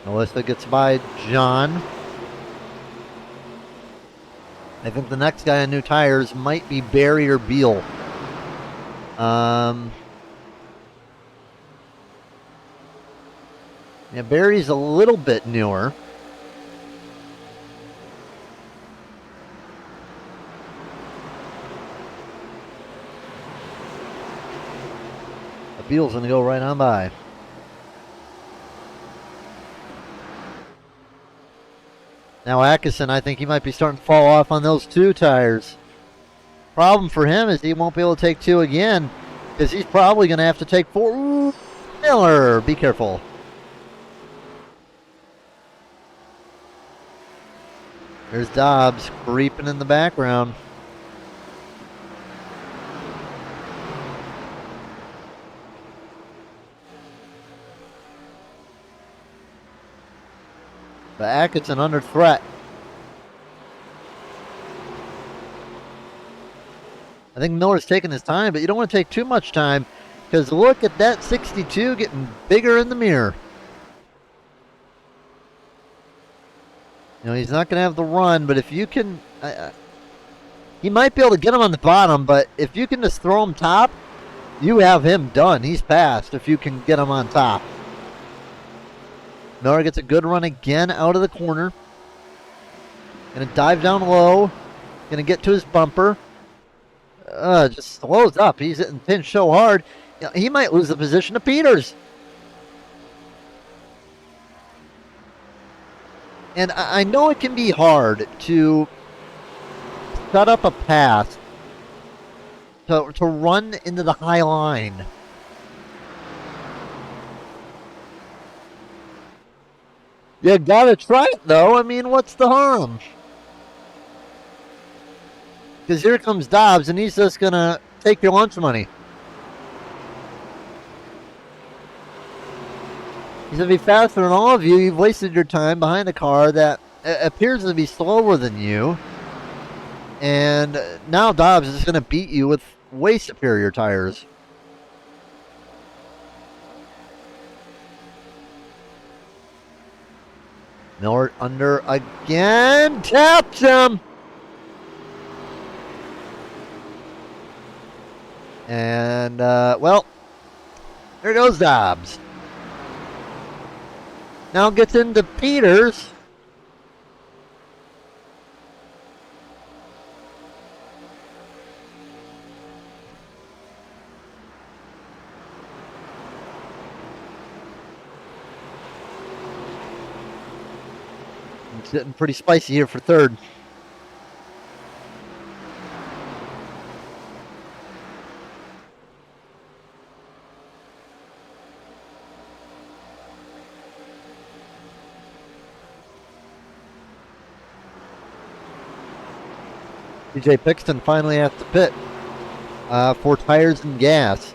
Melissa gets by John. I think the next guy on new tires might be Barry or Beal. Yeah, Barry's a little bit newer. But Beal's going to go right on by. Now Atkinson, I think he might be starting to fall off on those 2 tires. Problem for him is he won't be able to take 2 again, because he's probably going to have to take 4. Ooh, Miller, be careful. There's Dobbs creeping in the background. But Atkinson under threat. I think Miller's taking his time, but you don't want to take too much time because look at that 62 getting bigger in the mirror. You know, he's not going to have the run, but if you can... he might be able to get him on the bottom, but if you can just throw him top, you have him done. He's passed if you can get him on top. Miller gets a good run again out of the corner. Going to dive down low. Going to get to his bumper. Just slows up. He's hitting pinch so hard. You know, he might lose the position to Peters. And I know it can be hard to set up a pass to run into the high line. You gotta try it though. I mean, what's the harm? Because here comes Dobbs and he's just gonna take your lunch money. He's gonna be faster than all of you. You've wasted your time behind a car that appears to be slower than you. And now Dobbs is gonna beat you with way superior tires. Miller under again. Taps him. And, well, there goes Dobbs. Now gets into Peters. It's getting pretty spicy here for third. TJ Pixton finally at the pit for tires and gas.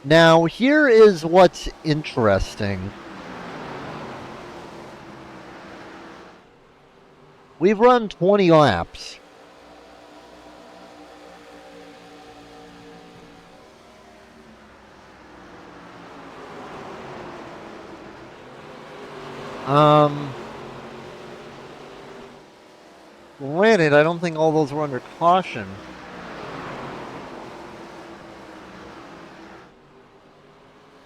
Now, here is what's interesting. We've run 20 laps. Granted, I don't think all those were under caution.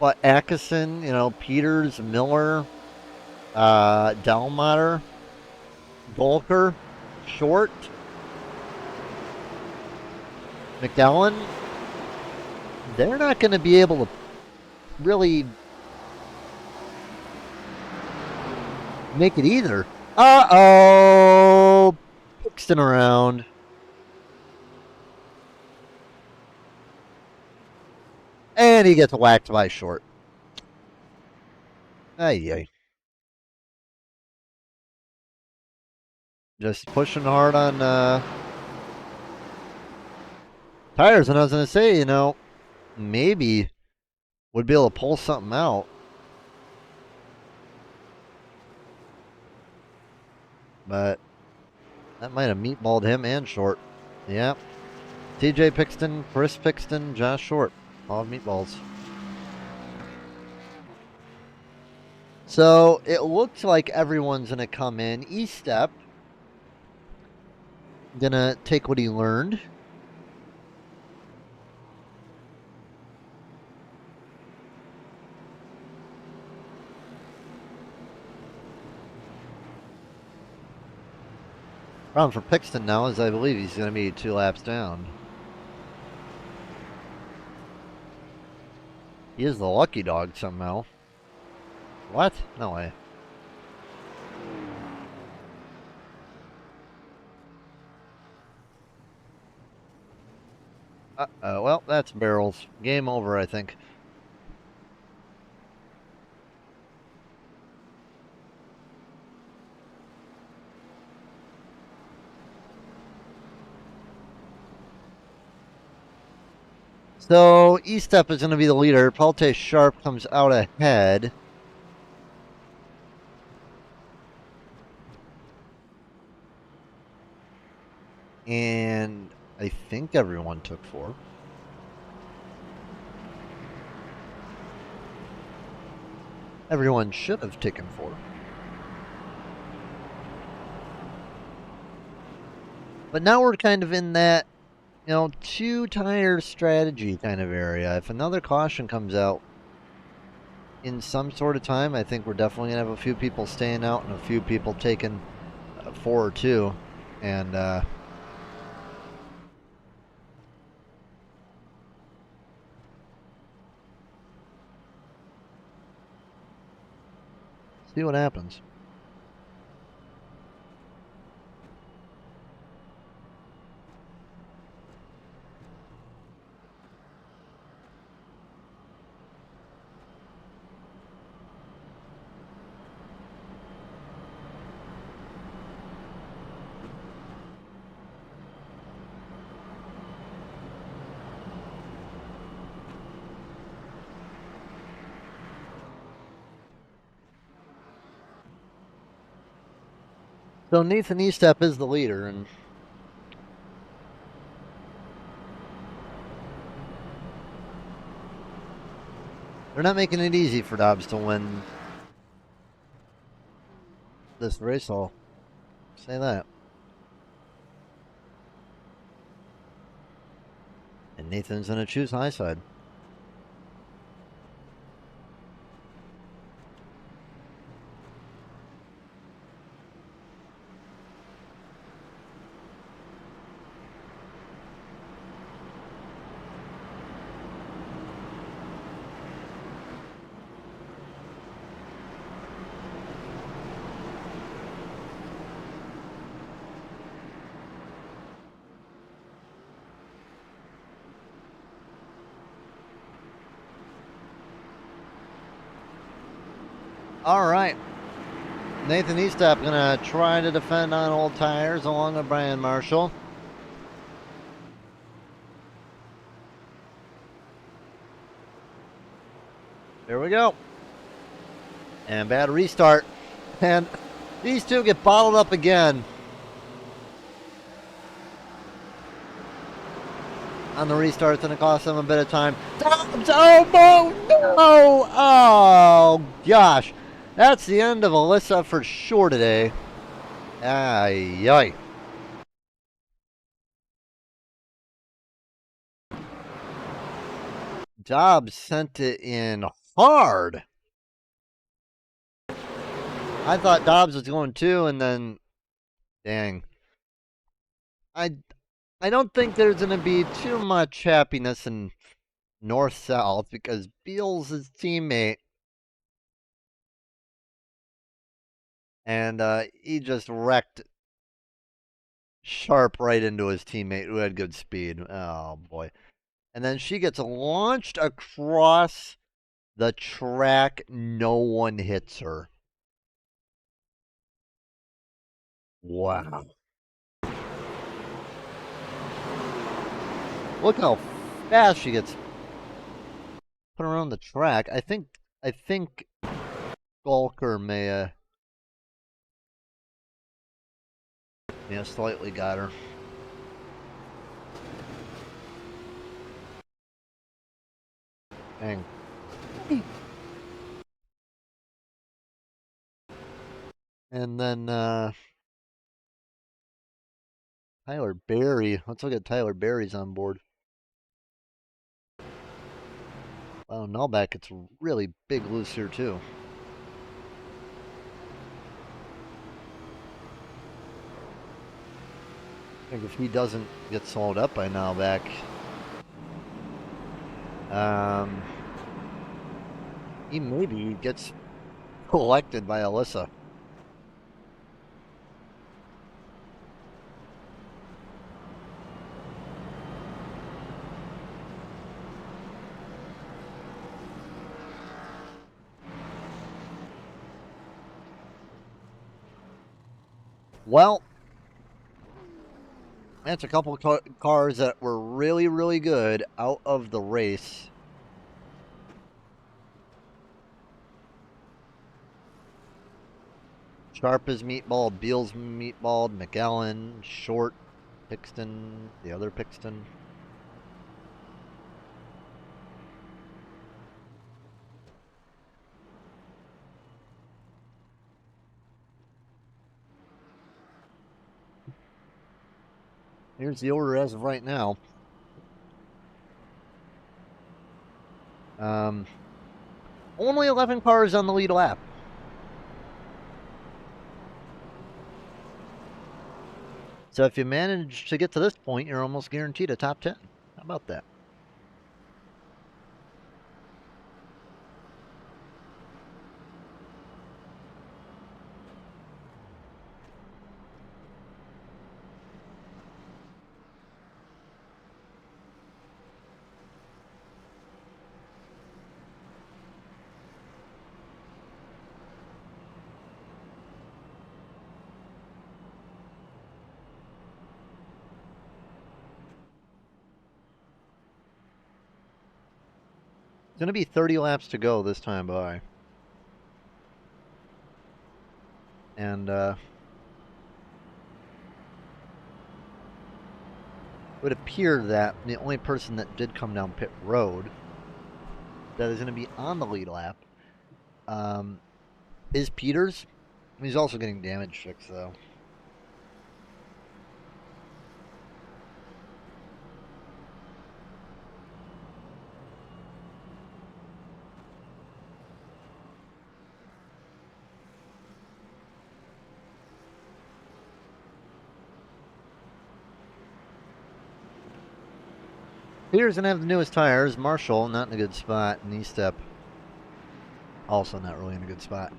But Atkinson, you know, Peters, Miller, Delmater, Golker, Short, McDowell, they're not going to be able to really make it either. Uh-oh! Pixton around. And he gets whacked by Short. Ay. Just pushing hard on tires. And I was going to say, you know, maybe would be able to pull something out. But that might have meatballed him and Short. Yeah. TJ Pixton, Chris Pixton, Josh Short. All have meatballs. So it looks like everyone's going to come in. E-Step. Going to take what he learned. Problem for Pixton now is I believe he's going to be 2 laps down. He is the lucky dog somehow. What? No way. Uh-oh. Well, that's barrels. Game over, I think. So, E-Step is going to be the leader. Palte Sharp comes out ahead. And I think everyone took 4. Everyone should have taken 4. But now we're kind of in that, 2-tire strategy kind of area. If another caution comes out in some sort of time, I think we're definitely going to have a few people staying out and a few people taking 4 or 2. And, see what happens. So Nathan Estep is the leader, and they're not making it easy for Dobbs to win this race. I'll say that. And Nathan's going to choose high side. All right. Nathan Estep going to try to defend on old tires along with Brian Marshall. There we go. And bad restart. And these two get bottled up again. On the restart, it's going to cost them a bit of time. Dobbs, oh, no! Oh, gosh. That's the end of Alyssa for sure today. Ay, ay. Dobbs sent it in hard. I thought Dobbs was going 2, and then, dang. I don't think there's going to be too much happiness in North-South because Beals' his teammate. And he just wrecked Sharp right into his teammate who had good speed. Oh, boy. And then she gets launched across the track. No one hits her. Wow. Look how fast she gets put around the track. I think Gulker may have slightly got her. Dang. And then Tyler Berry. Let's look at Tyler Berry's on board. Wow, Nullback gets really big loose here too. I think if he doesn't get swallowed up by Nullback, he maybe gets collected by Alyssa. Well, that's a couple of cars that were really, really good out of the race. Sharp is meatball, Beals meatballed, McAllen, Short Pixton, the other Pixton. Here's the order as of right now. Only 11 cars on the lead lap. So if you manage to get to this point, you're almost guaranteed a top 10. How about that? It's going to be 30 laps to go this time by. And it would appear that the only person that did come down pit road that is going to be on the lead lap is Peters. He's also getting damage fixed, though. Peters gonna have the newest tires. Marshall not in a good spot. Knee step also not really in a good spot.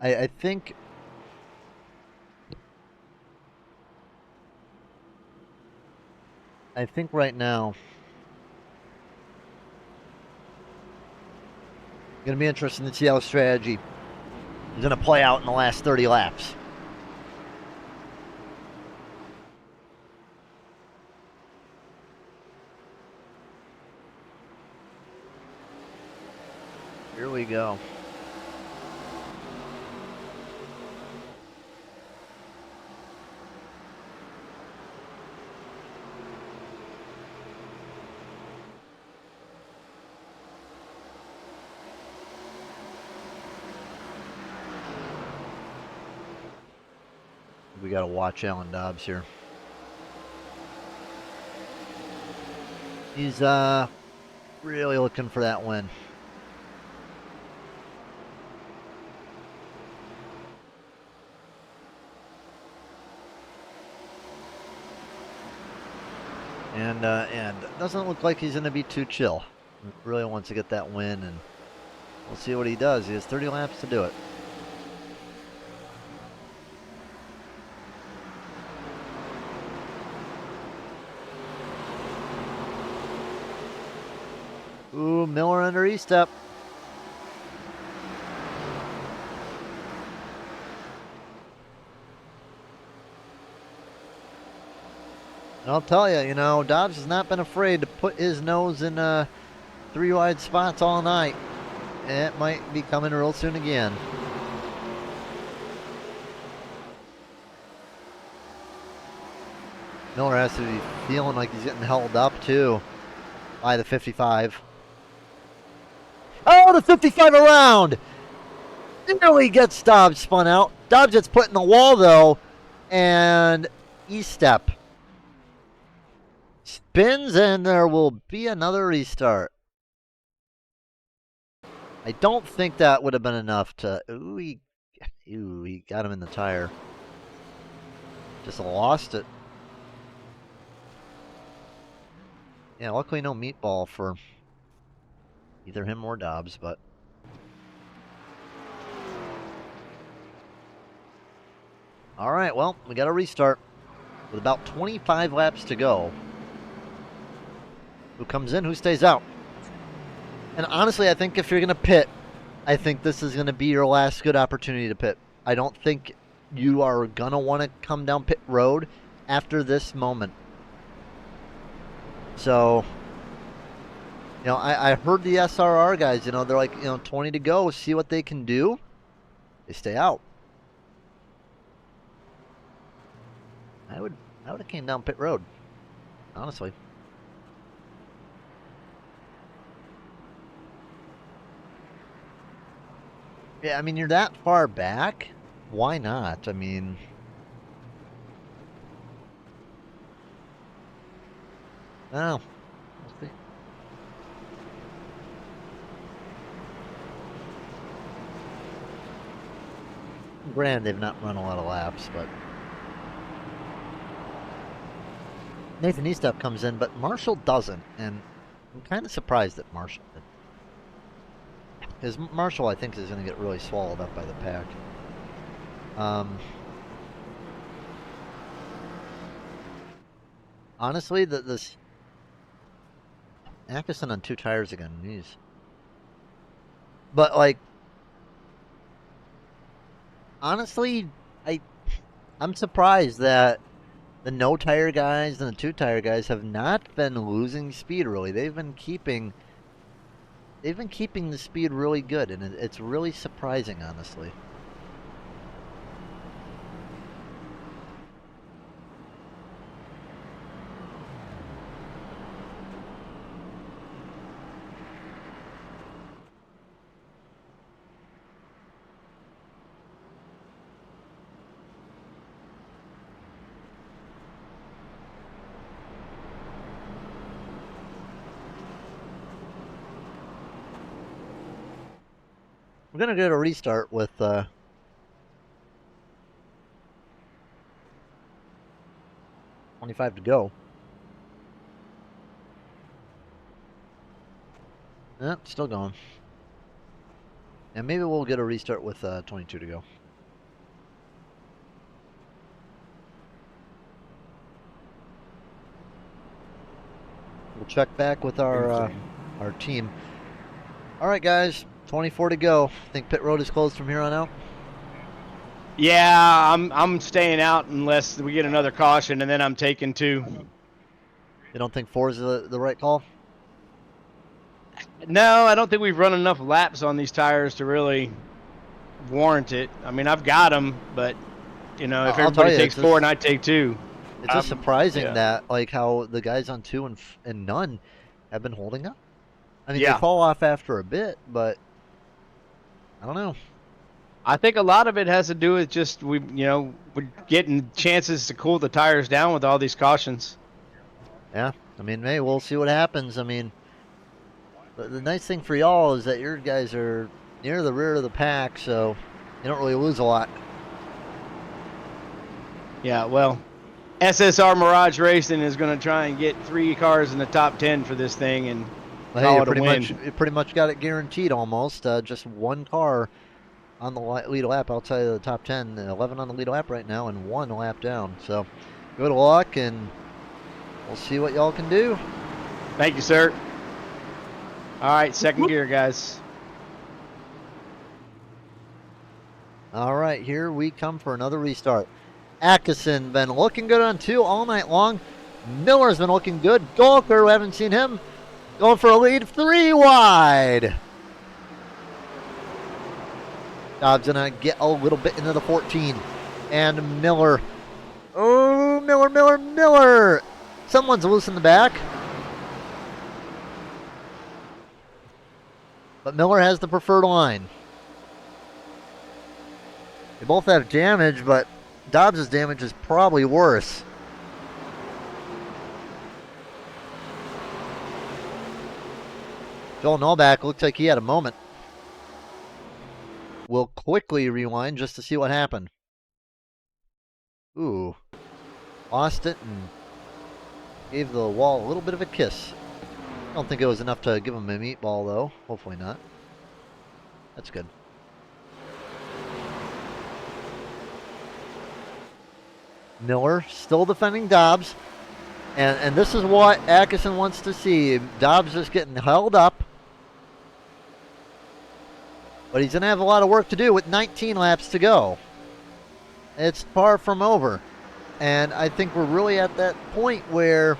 I think right now gonna be interesting to see how strategy is gonna play out in the last 30 laps. Here we go. We got to watch Alan Dobbs here. He's really looking for that win. And it doesn't look like he's going to be too chill. He really wants to get that win, and we'll see what he does. He has 30 laps to do it. Ooh, Miller under E-step. I'll tell you, Dobbs has not been afraid to put his nose in 3 wide spots all night. And it might be coming real soon again. Miller has to be feeling like he's getting held up, too, by the 55. Oh, the 55 around! Nearly gets Dobbs spun out. Dobbs gets put in the wall, though, and E-step. Spins, and there will be another restart. I don't think that would have been enough to... Ooh, he got him in the tire. Just lost it. Yeah, luckily no meatball for either him or Dobbs, but... Alright, well, we got a restart with about 25 laps to go. Who comes in, who stays out? And honestly, I think if you're going to pit, I think this is going to be your last good opportunity to pit. I don't think you are going to want to come down pit road after this moment. So, I heard the SRR guys, they're like, 20 to go, see what they can do. They stay out. I I would have came down pit road, honestly. Yeah, I mean, you're that far back. Why not? I mean, oh, we'll see. Granted, they've not run a lot of laps, but Nathan Eastup comes in, but Marshall doesn't, and I'm kind of surprised that Marshall did. Because Marshall, I think, is going to get really swallowed up by the pack. Honestly, this Atkinson on 2 tires again. Jeez. But like, honestly, I'm surprised that the no tire guys and the 2 tire guys have not been losing speed. Really, they've been keeping the speed really good, and it's really surprising, honestly. We're going to get a restart with 25 to go. Yep, still going. And maybe we'll get a restart with 22 to go. We'll check back with our team. All right, guys. 24 to go. Think pit road is closed from here on out? Yeah, I'm staying out unless we get another caution, and then I'm taking 2. You don't think 4 is the right call? No, I don't think we've run enough laps on these tires to really warrant it. I mean, I've got them, but you know, if I'll tell everybody you, takes it's 4 and I take 2, It's just surprising yeah. that, like, how the guys on 2 and none have been holding up. I mean, Yeah. they fall off after a bit, but I don't know. I think a lot of it has to do with just we're getting chances to cool the tires down with all these cautions. Yeah, I mean, hey, we'll see what happens. I mean, the nice thing for y'all is that your guys are near the rear of the pack, so you don't really lose a lot. Yeah, well, SSR Mirage Racing is going to try and get 3 cars in the top 10 for this thing and Well, call hey, it a win. you pretty much got it guaranteed almost. Just 1 car on the lead lap outside of the top 10, 11 on the lead lap right now, and 1 lap down. So good luck, and we'll see what y'all can do. Thank you, sir. All right, second gear, guys. All right, here we come for another restart. Atkinson been looking good on 2 all night long. Miller's been looking good. Golker, we haven't seen him, going for a lead 3 wide. Dobbs gonna get a little bit into the 14. And Miller. Oh, Miller. Someone's loose in the back. But Miller has the preferred line. They both have damage, but Dobbs' damage is probably worse. Joel Novak looks like he had a moment. We'll quickly rewind just to see what happened. Ooh. Lost it and gave the wall a little bit of a kiss. I don't think it was enough to give him a meatball, though. Hopefully not. That's good. Miller still defending Dobbs. And this is what Atkinson wants to see. Dobbs just getting held up. But he's going to have a lot of work to do with 19 laps to go. It's far from over. And I think we're really at that point where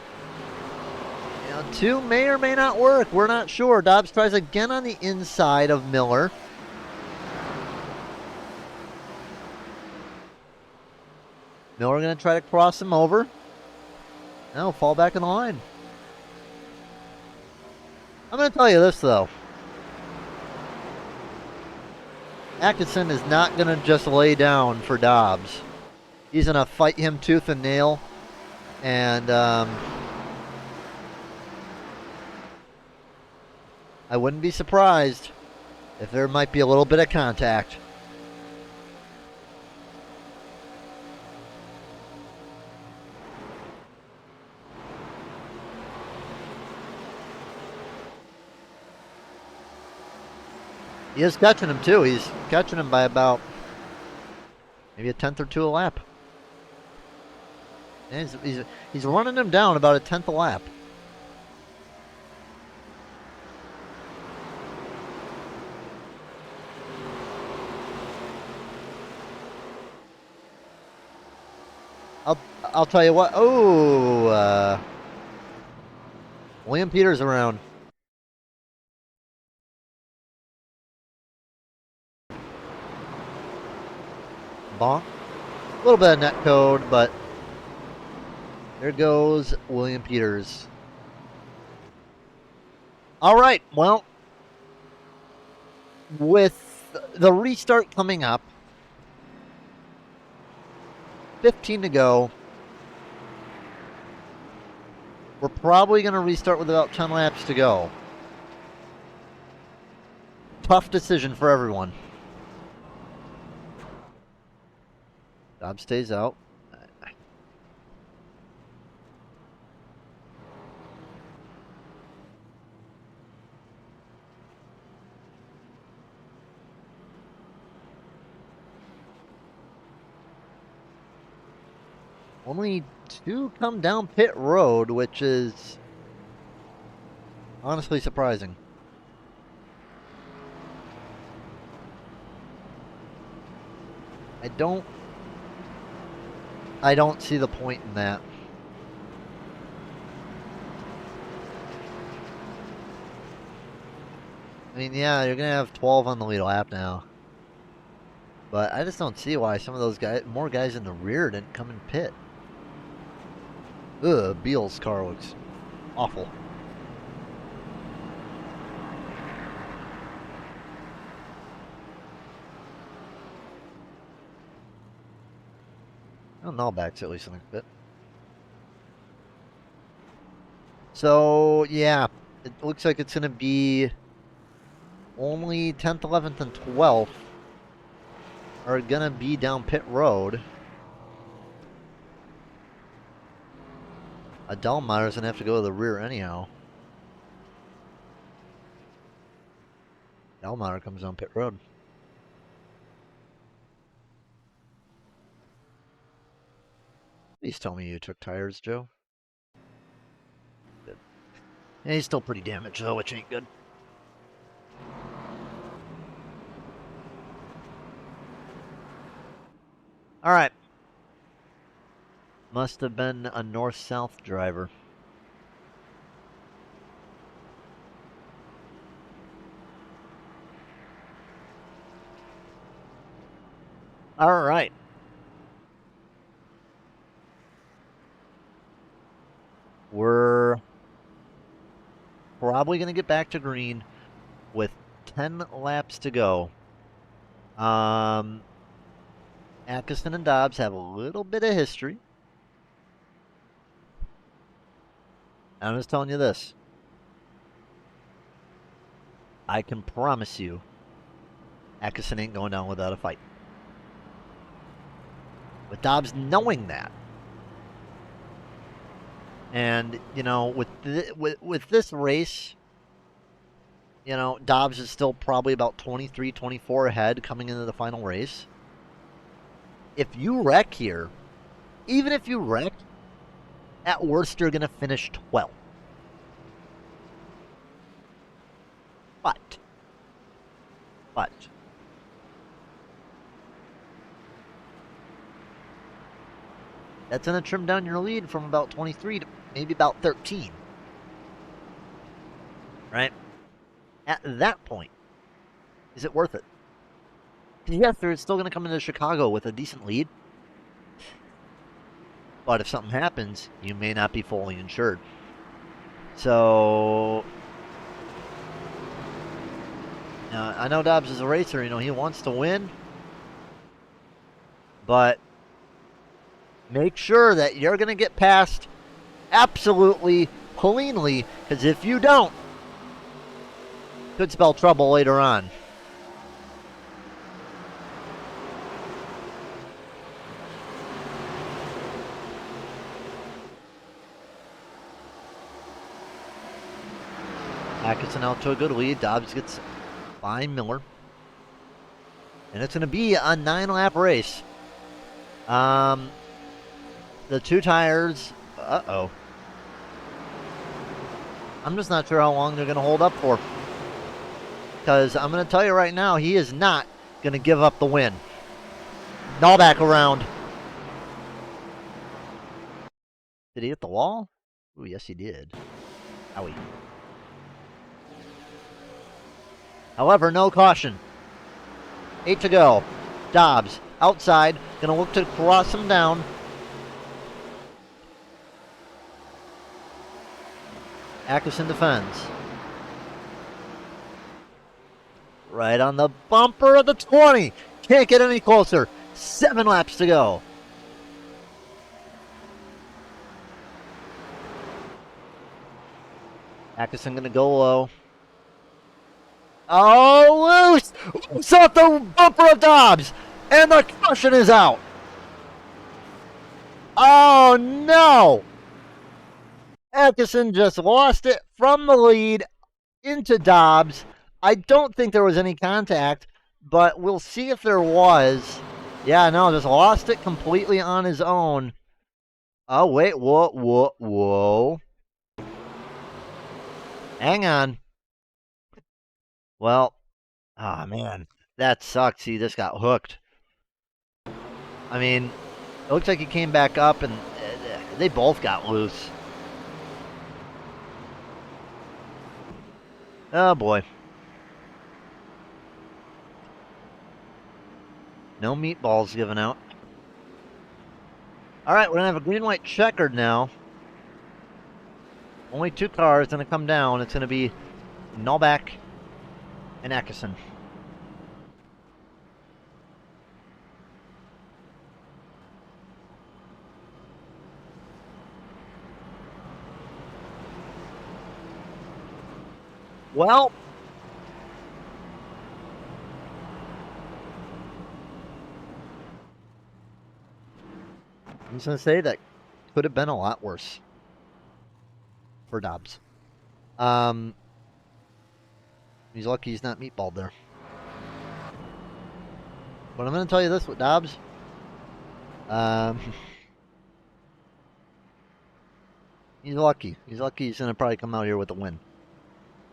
2 may or may not work. We're not sure. Dobbs tries again on the inside of Miller. Miller going to try to cross him over. No, fall back in the line. I'm going to tell you this, though. Atkinson is not going to just lay down for Dobbs. He's going to fight him tooth and nail. And I wouldn't be surprised if there might be a little bit of contact. He is catching him too. He's catching him by about maybe a tenth or two a lap. And he's running him down about a tenth a lap. I'll tell you what. Oh, William Peters around. Bonk. A little bit of net code, but there goes William Peters. All right, well, with the restart coming up, 15 to go, we're probably going to restart with about 10 laps to go. Tough decision for everyone. Dobbs stays out. Only 2 come down pit road, which is honestly surprising. I don't see the point in that. I mean, yeah, you're going to have 12 on the lead lap now. But I just don't see why some of those guys, more guys in the rear didn't come and pit. Ugh, Beal's car looks awful. Well, Nullback's at least in a bit. So, yeah, it looks like it's going to be only 10th, 11th, and 12th are going to be down pit road. Delmire's going to have to go to the rear anyhow. Delmire comes down pit road. Please tell me you took tires, Joe. Good. Yeah, he's still pretty damaged though, which ain't good. Alright. Must have been a north-south driver. Alright. We're probably going to get back to green with 10 laps to go. Atkinson and Dobbs have a little bit of history. I'm just telling you this. I can promise you, Atkinson ain't going down without a fight. With Dobbs knowing that. And, you know, with this race, you know, Dobbs is still probably about 23, 24 ahead coming into the final race. If you wreck here, even if you wreck, at worst you're going to finish 12th. But, that's going to trim down your lead from about 23 to maybe about 13. Right? At that point, is it worth it? Yes, they're still going to come into Chicago with a decent lead. But if something happens, you may not be fully insured. So, I know Dobbs is a racer. You know, he wants to win. But make sure that you're going to get past absolutely cleanly. Because if you don't, could spell trouble later on. Atkinson out to a good lead. Dobbs gets by Miller. And it's going to be a 9-lap race. The 2 tires... Uh-oh. I'm just not sure how long they're going to hold up for. Because I'm going to tell you right now, he is not going to give up the win. All back around. Did he hit the wall? Ooh, yes he did. Owie. However, no caution. 8 to go. Dobbs, outside, going to look to cross him down. Atkinson defends. Right on the bumper of the 20. Can't get any closer. 7 laps to go. Atkinson going to go low. Oh, loose! Loose off the bumper of Dobbs! And the caution is out! Oh, no! Atkinson just lost it from the lead into Dobbs. I don't think there was any contact, but we'll see if there was. Yeah, no, just lost it completely on his own. Oh, wait, whoa. Hang on. Well, ah, man, that sucks. He just got hooked. I mean, it looks like he came back up and they both got loose. Oh, boy. No meatballs given out. All right, we're going to have a green-white checkered now. Only 2 cars going to come down. It's going to be Novak and Atkinson. Well, I'm just going to say that could have been a lot worse for Dobbs. He's lucky he's not meatballed there. But I'm going to tell you this with Dobbs. He's lucky. He's lucky he's going to probably come out here with a win.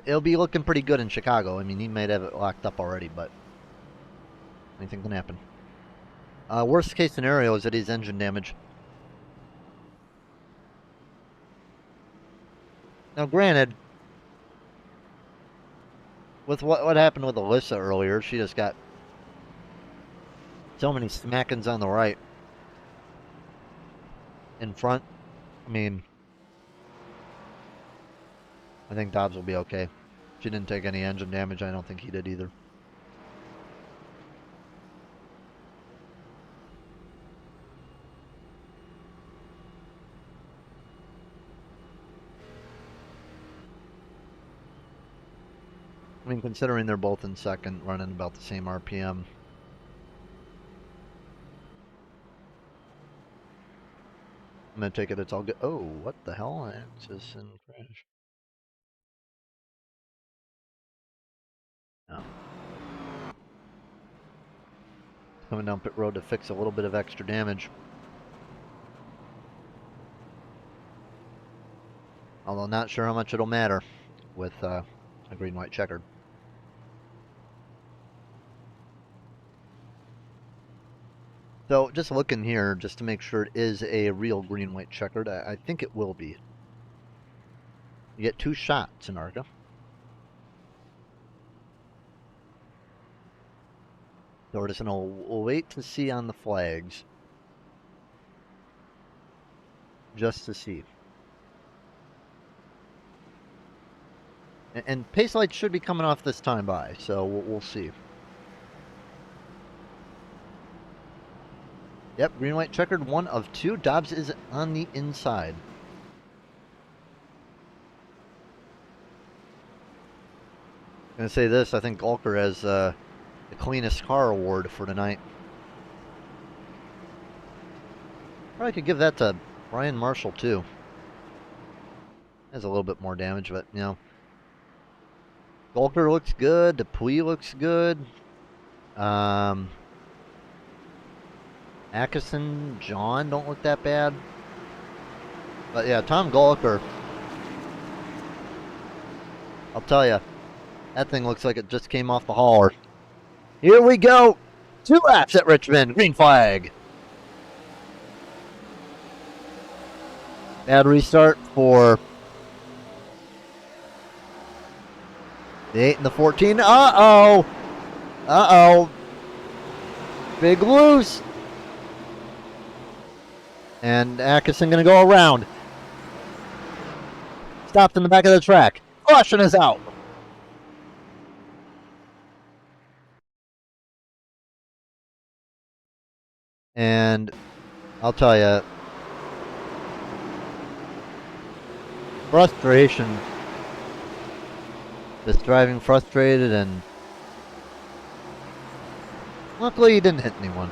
It'll be looking pretty good in Chicago. I mean, he might have it locked up already, but anything can happen. Worst case scenario is that he's engine damage. Now, granted, with what happened with Alyssa earlier, she just got so many smackings on the right. In front, I mean, I think Dobbs will be okay. She didn't take any engine damage. I don't think he did either. I mean, considering they're both in second, running about the same RPM. I'm going to take it it's all good. Oh, what the hell? It's just in crash. No. Coming down pit road to fix a little bit of extra damage. Although not sure how much it'll matter with a green-white checkered. So just looking here, just to make sure it is a real green-white checkered, I think it will be. You get 2 shots in Arca. So we're just going to wait to see on the flags. just to see. And pace lights should be coming off this time by, so we'll see. Yep, green, white, checkered, 1 of 2. Dobbs is on the inside. I'm going to say this, I think Gulker has the cleanest car award for tonight. Probably could give that to Brian Marshall, too. Has a little bit more damage, but, you know. Gulker looks good. Dupuy looks good. Atkinson, John don't look that bad. But yeah, Tom Gulker. I'll tell you, that thing looks like it just came off the hauler. Here we go. 2 laps at Richmond. Green flag. Bad restart for the 8 and the 14. Uh-oh. Uh-oh. Big loose. And Atkinson going to go around. Stopped in the back of the track. Caution is out. And I'll tell you, frustration. Just driving frustrated, and luckily he didn't hit anyone.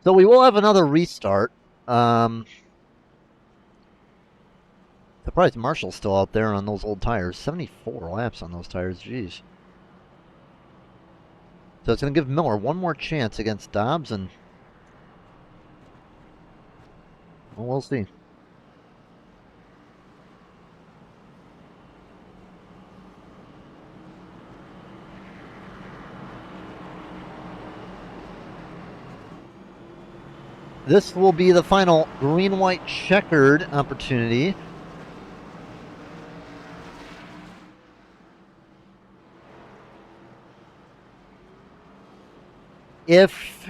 So we will have another restart. Surprised Marshall's still out there on those old tires. 74 laps on those tires, jeez. So it's going to give Miller one more chance against Dobbs, and well, we'll see. This will be the final green-white checkered opportunity. If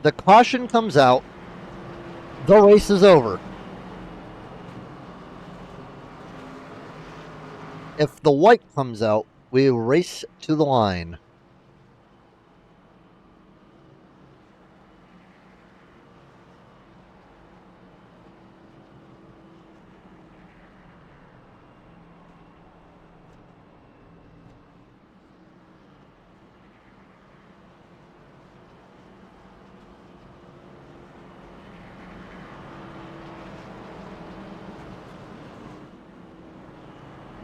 the caution comes out, the race is over. If the white comes out, we race to the line.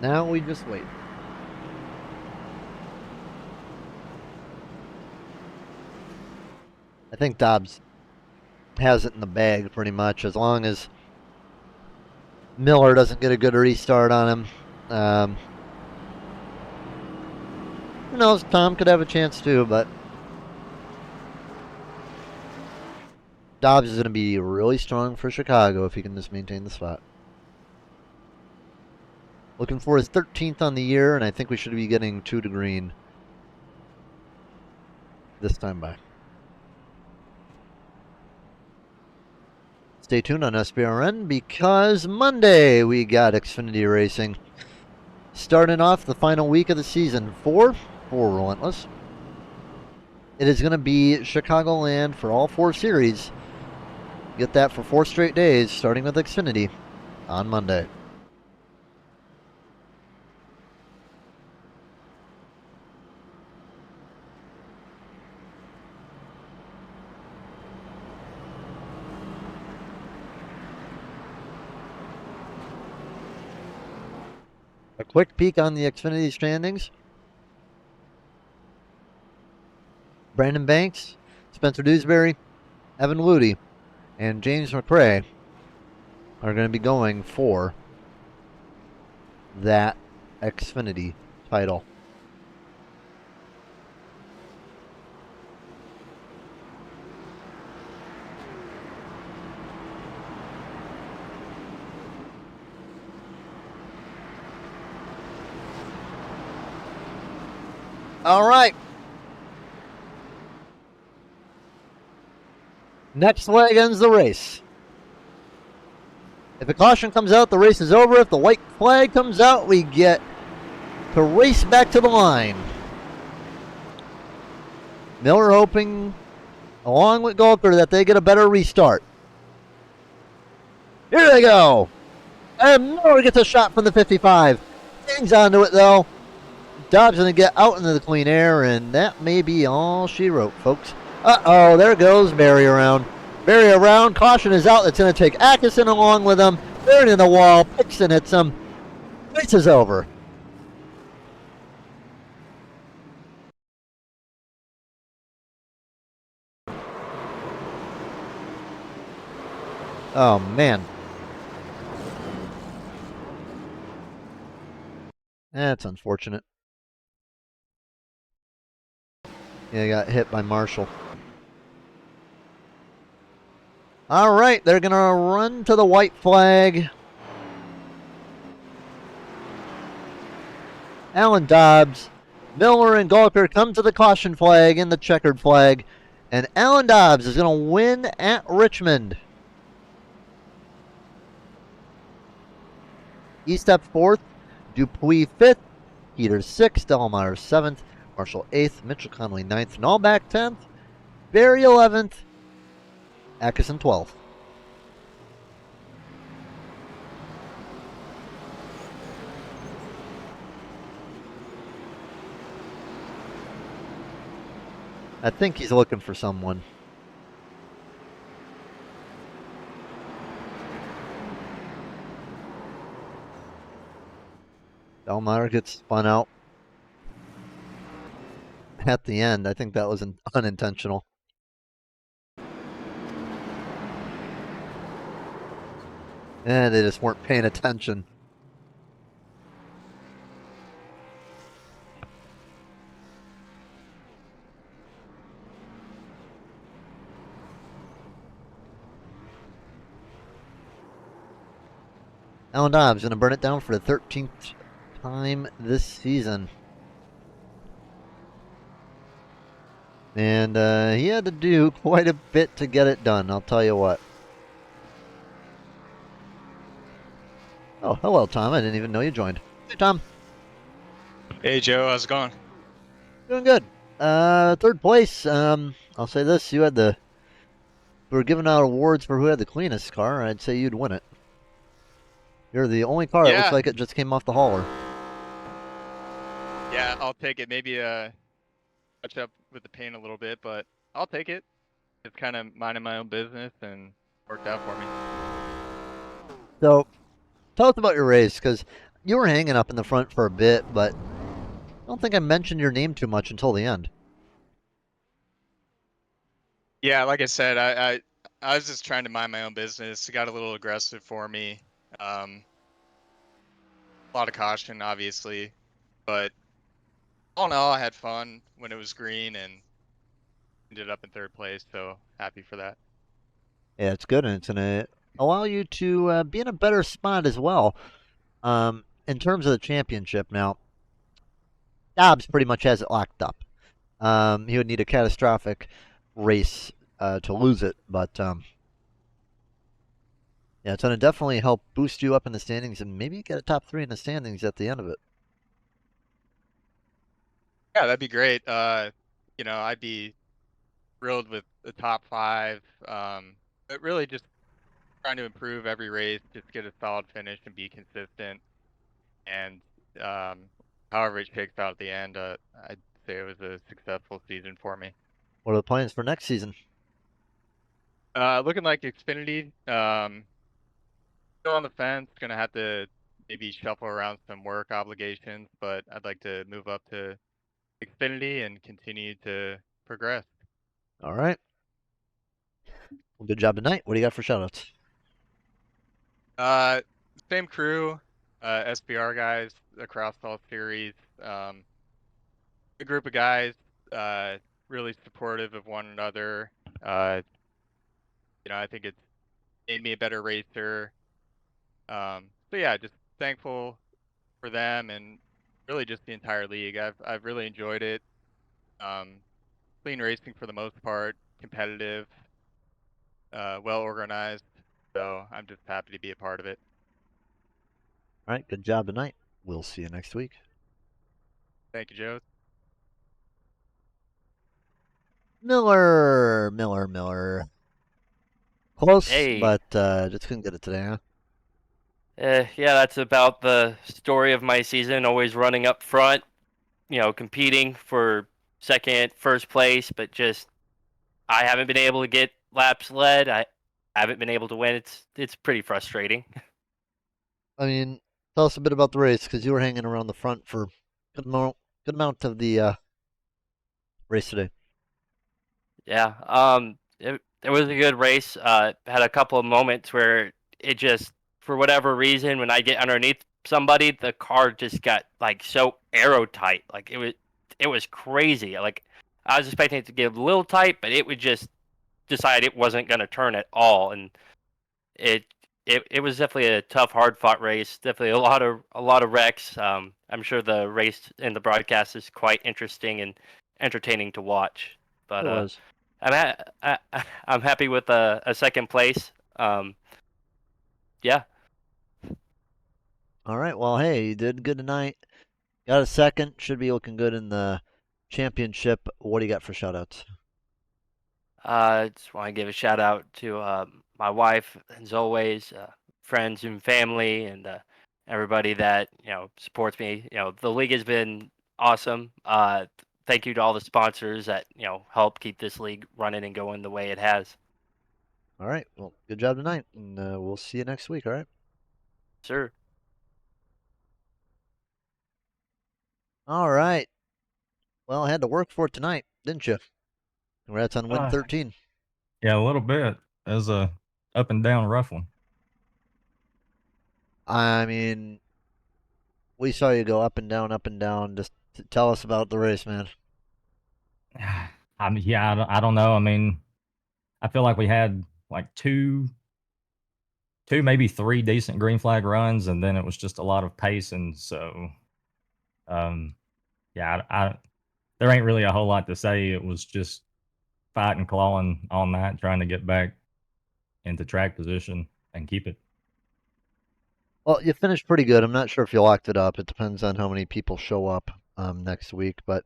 Now we just wait. I think Dobbs has it in the bag pretty much, as long as Miller doesn't get a good restart on him. Who knows? Tom could have a chance too, but Dobbs is going to be really strong for Chicago if he can just maintain the spot. Looking for his 13th on the year, and I think we should be getting 2 to green this time by. Stay tuned on SBRN, because Monday we got Xfinity Racing. Starting off the final week of the season for Relentless. It is going to be Chicagoland for all 4 series. Get that for 4 straight days, starting with Xfinity on Monday. A quick peek on the Xfinity standings. Brandon Banks, Spencer Dewsbury, Evan Ludy, and James McRae are going to be going for that Xfinity title. All right. Next flag ends the race. If a caution comes out, the race is over. If the white flag comes out, we get to race back to the line. Miller hoping, along with Gulker, that they get a better restart. Here they go. And Miller gets a shot from the 55. Hangs onto it, though. Dobbs going to get out into the clean air, and that may be all she wrote, folks. Uh-oh, there goes Barry around. Barry around. Caution is out. It's going to take Atkinson along with him. They're in the wall. Pixon hits him. Race is over. Oh, man. That's unfortunate. Yeah, got hit by Marshall. All right, they're going to run to the white flag. Alan Dobbs, Miller, and Gulker come to the caution flag and the checkered flag. And Alan Dobbs is going to win at Richmond. Estep 4th, Dupuis 5th, Peters 6th, Delmeyer 7th, Marshall 8th, Mitchell Connolly 9th, Nallback 10th, Barry 11th, Atkinson 12th. I think he's looking for someone. Delmeyer gets spun out at the end. I think that was unintentional. And they just weren't paying attention. Alan Dobbs going to burn it down for the 13th time this season. And he had to do quite a bit to get it done, I'll tell you what. Oh, hello, Tom. I didn't even know you joined. Hey, Tom. Hey, Joe. How's it going? Doing good. Third place. I'll say this. You had the... We were giving out awards for who had the cleanest car. I'd say you'd win it. You're the only car. It looks like it just came off the hauler. Yeah, I'll take it. Maybe touch up with the paint a little bit, but I'll take it. It's kind of minding my own business and worked out for me. So, tell us about your race, because you were hanging up in the front for a bit, but I don't think I mentioned your name too much until the end. Yeah, like I said, I was just trying to mind my own business. It got a little aggressive for me. A lot of caution, obviously, but all in all, I had fun when it was green and ended up in third place. So happy for that. Yeah, it's good, and it's going to allow you to be in a better spot as well. In terms of the championship now, Dobbs pretty much has it locked up. He would need a catastrophic race to lose it, but yeah, it's going to definitely help boost you up in the standings and maybe get a top 3 in the standings at the end of it. Yeah, that'd be great. I'd be thrilled with the top 5. But really just trying to improve every race, just get a solid finish and be consistent. And however it shakes out at the end, I'd say it was a successful season for me. What are the plans for next season? Looking like Xfinity. Still on the fence. Gonna have to maybe shuffle around some work obligations, but I'd like to move up to Xfinity and continue to progress. All right. Well, good job tonight. What do you got for shoutouts? Same crew, SBR guys across all series. A group of guys, really supportive of one another. I think it's made me a better racer. So yeah, just thankful for them and really just the entire league. I've really enjoyed it. Clean racing for the most part, competitive, well organized. So I'm just happy to be a part of it. All right, good job tonight. We'll see you next week. Thank you, Joe. Miller. Close, Hey. but just couldn't get it today, huh? Yeah, that's about the story of my season. Always running up front, competing for second, first place, but just I haven't been able to get laps led. I haven't been able to win. It's pretty frustrating. I mean, tell us a bit about the race because you were hanging around the front for good amount of the race today. Yeah. It was a good race. Had a couple of moments where it just, for whatever reason, when I get underneath somebody, the car just got like so aero tight. Like it was crazy. Like I was expecting it to get a little tight, but it would just decide it wasn't going to turn at all, and it it was definitely a tough, hard fought race. Definitely a lot of wrecks. I'm sure the race and the broadcast is quite interesting and entertaining to watch. But It was. I'm happy with a second place. Yeah. All right. Well, hey, you did good tonight. Got a second. Should be looking good in the championship. What do you got for shoutouts? Just want to give a shout out to my wife, as always, friends and family, and everybody that supports me. The league has been awesome. Thank you to all the sponsors that help keep this league running and going the way it has. All right. Well, good job tonight, and we'll see you next week. All right. Sure. All right. Well, I had to work for it tonight, didn't you? Congrats on win 13. Yeah, a little bit. It was a up and down rough one. I mean, we saw you go up and down, up and down. Just tell us about the race, man. I mean, yeah, I don't know. I mean, I feel like we had like two, maybe three decent green flag runs, and then it was just a lot of pacing. So, yeah, there ain't really a whole lot to say. It was just fighting, clawing on that, trying to get back into track position and keep it. Well, you finished pretty good. I'm not sure if you locked it up. It depends on how many people show up next week. But,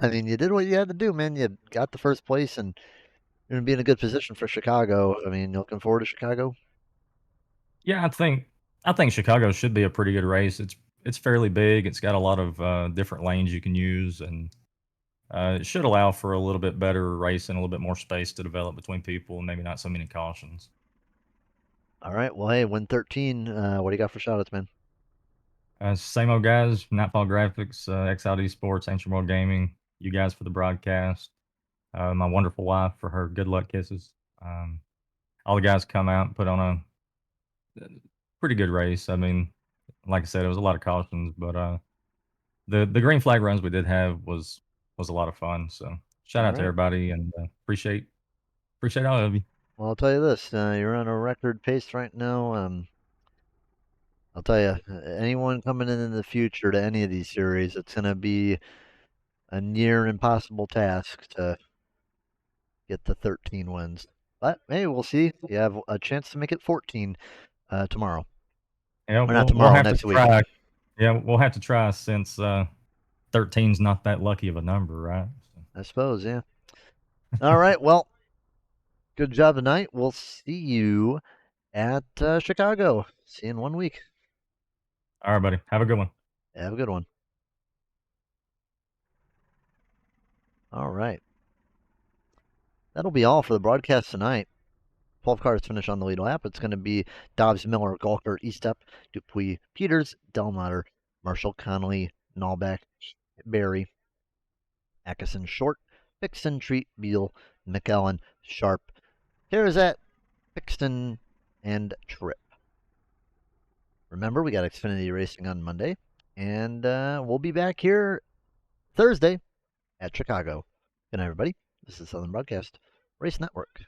I mean, you did what you had to do, man. You got the first place, and you're going to be in a good position for Chicago. I mean, looking forward to Chicago? Yeah, I think Chicago should be a pretty good race. It's fairly big. It's got a lot of different lanes you can use, and it should allow for a little bit better racing, a little bit more space to develop between people, and maybe not so many cautions. All right. Well, hey, win 13. What do you got for shoutouts, man? Same old guys, Nightfall Graphics, XLD Sports, Ancient World Gaming, you guys for the broadcast, my wonderful wife for her good luck kisses. All the guys come out and put on a pretty good race. I mean, like I said, it was a lot of cautions, but the green flag runs we did have was a lot of fun. So shout out to everybody, and appreciate all of you. Well, I'll tell you this: you're on a record pace right now. I'll tell you, anyone coming in the future to any of these series, it's going to be a near impossible task to get the 13 wins. But hey, we'll see. You have a chance to make it 14 tomorrow. Yeah, or not tomorrow, have next to week. try. Yeah, we'll have to try since 13's not that lucky of a number, right? I suppose, yeah. All right, well, good job tonight. We'll see you at Chicago. See you in 1 week. All right, buddy. Have a good one. Have a good one. All right. That'll be all for the broadcast tonight. 12 cars finish on the lead lap. It's going to be Dobbs, Miller, Gawker, Estep, Dupuis, Peters, Delmater, Marshall, Connolly, Nalbeck, Barry, Atkinson, Short, Bixton, Treat, Beal, McEllen, Sharp, Terzat, Bixton, and Tripp. Remember, we got Xfinity Racing on Monday, and we'll be back here Thursday at Chicago. Good night, everybody. This is Southern Broadcast Race Network.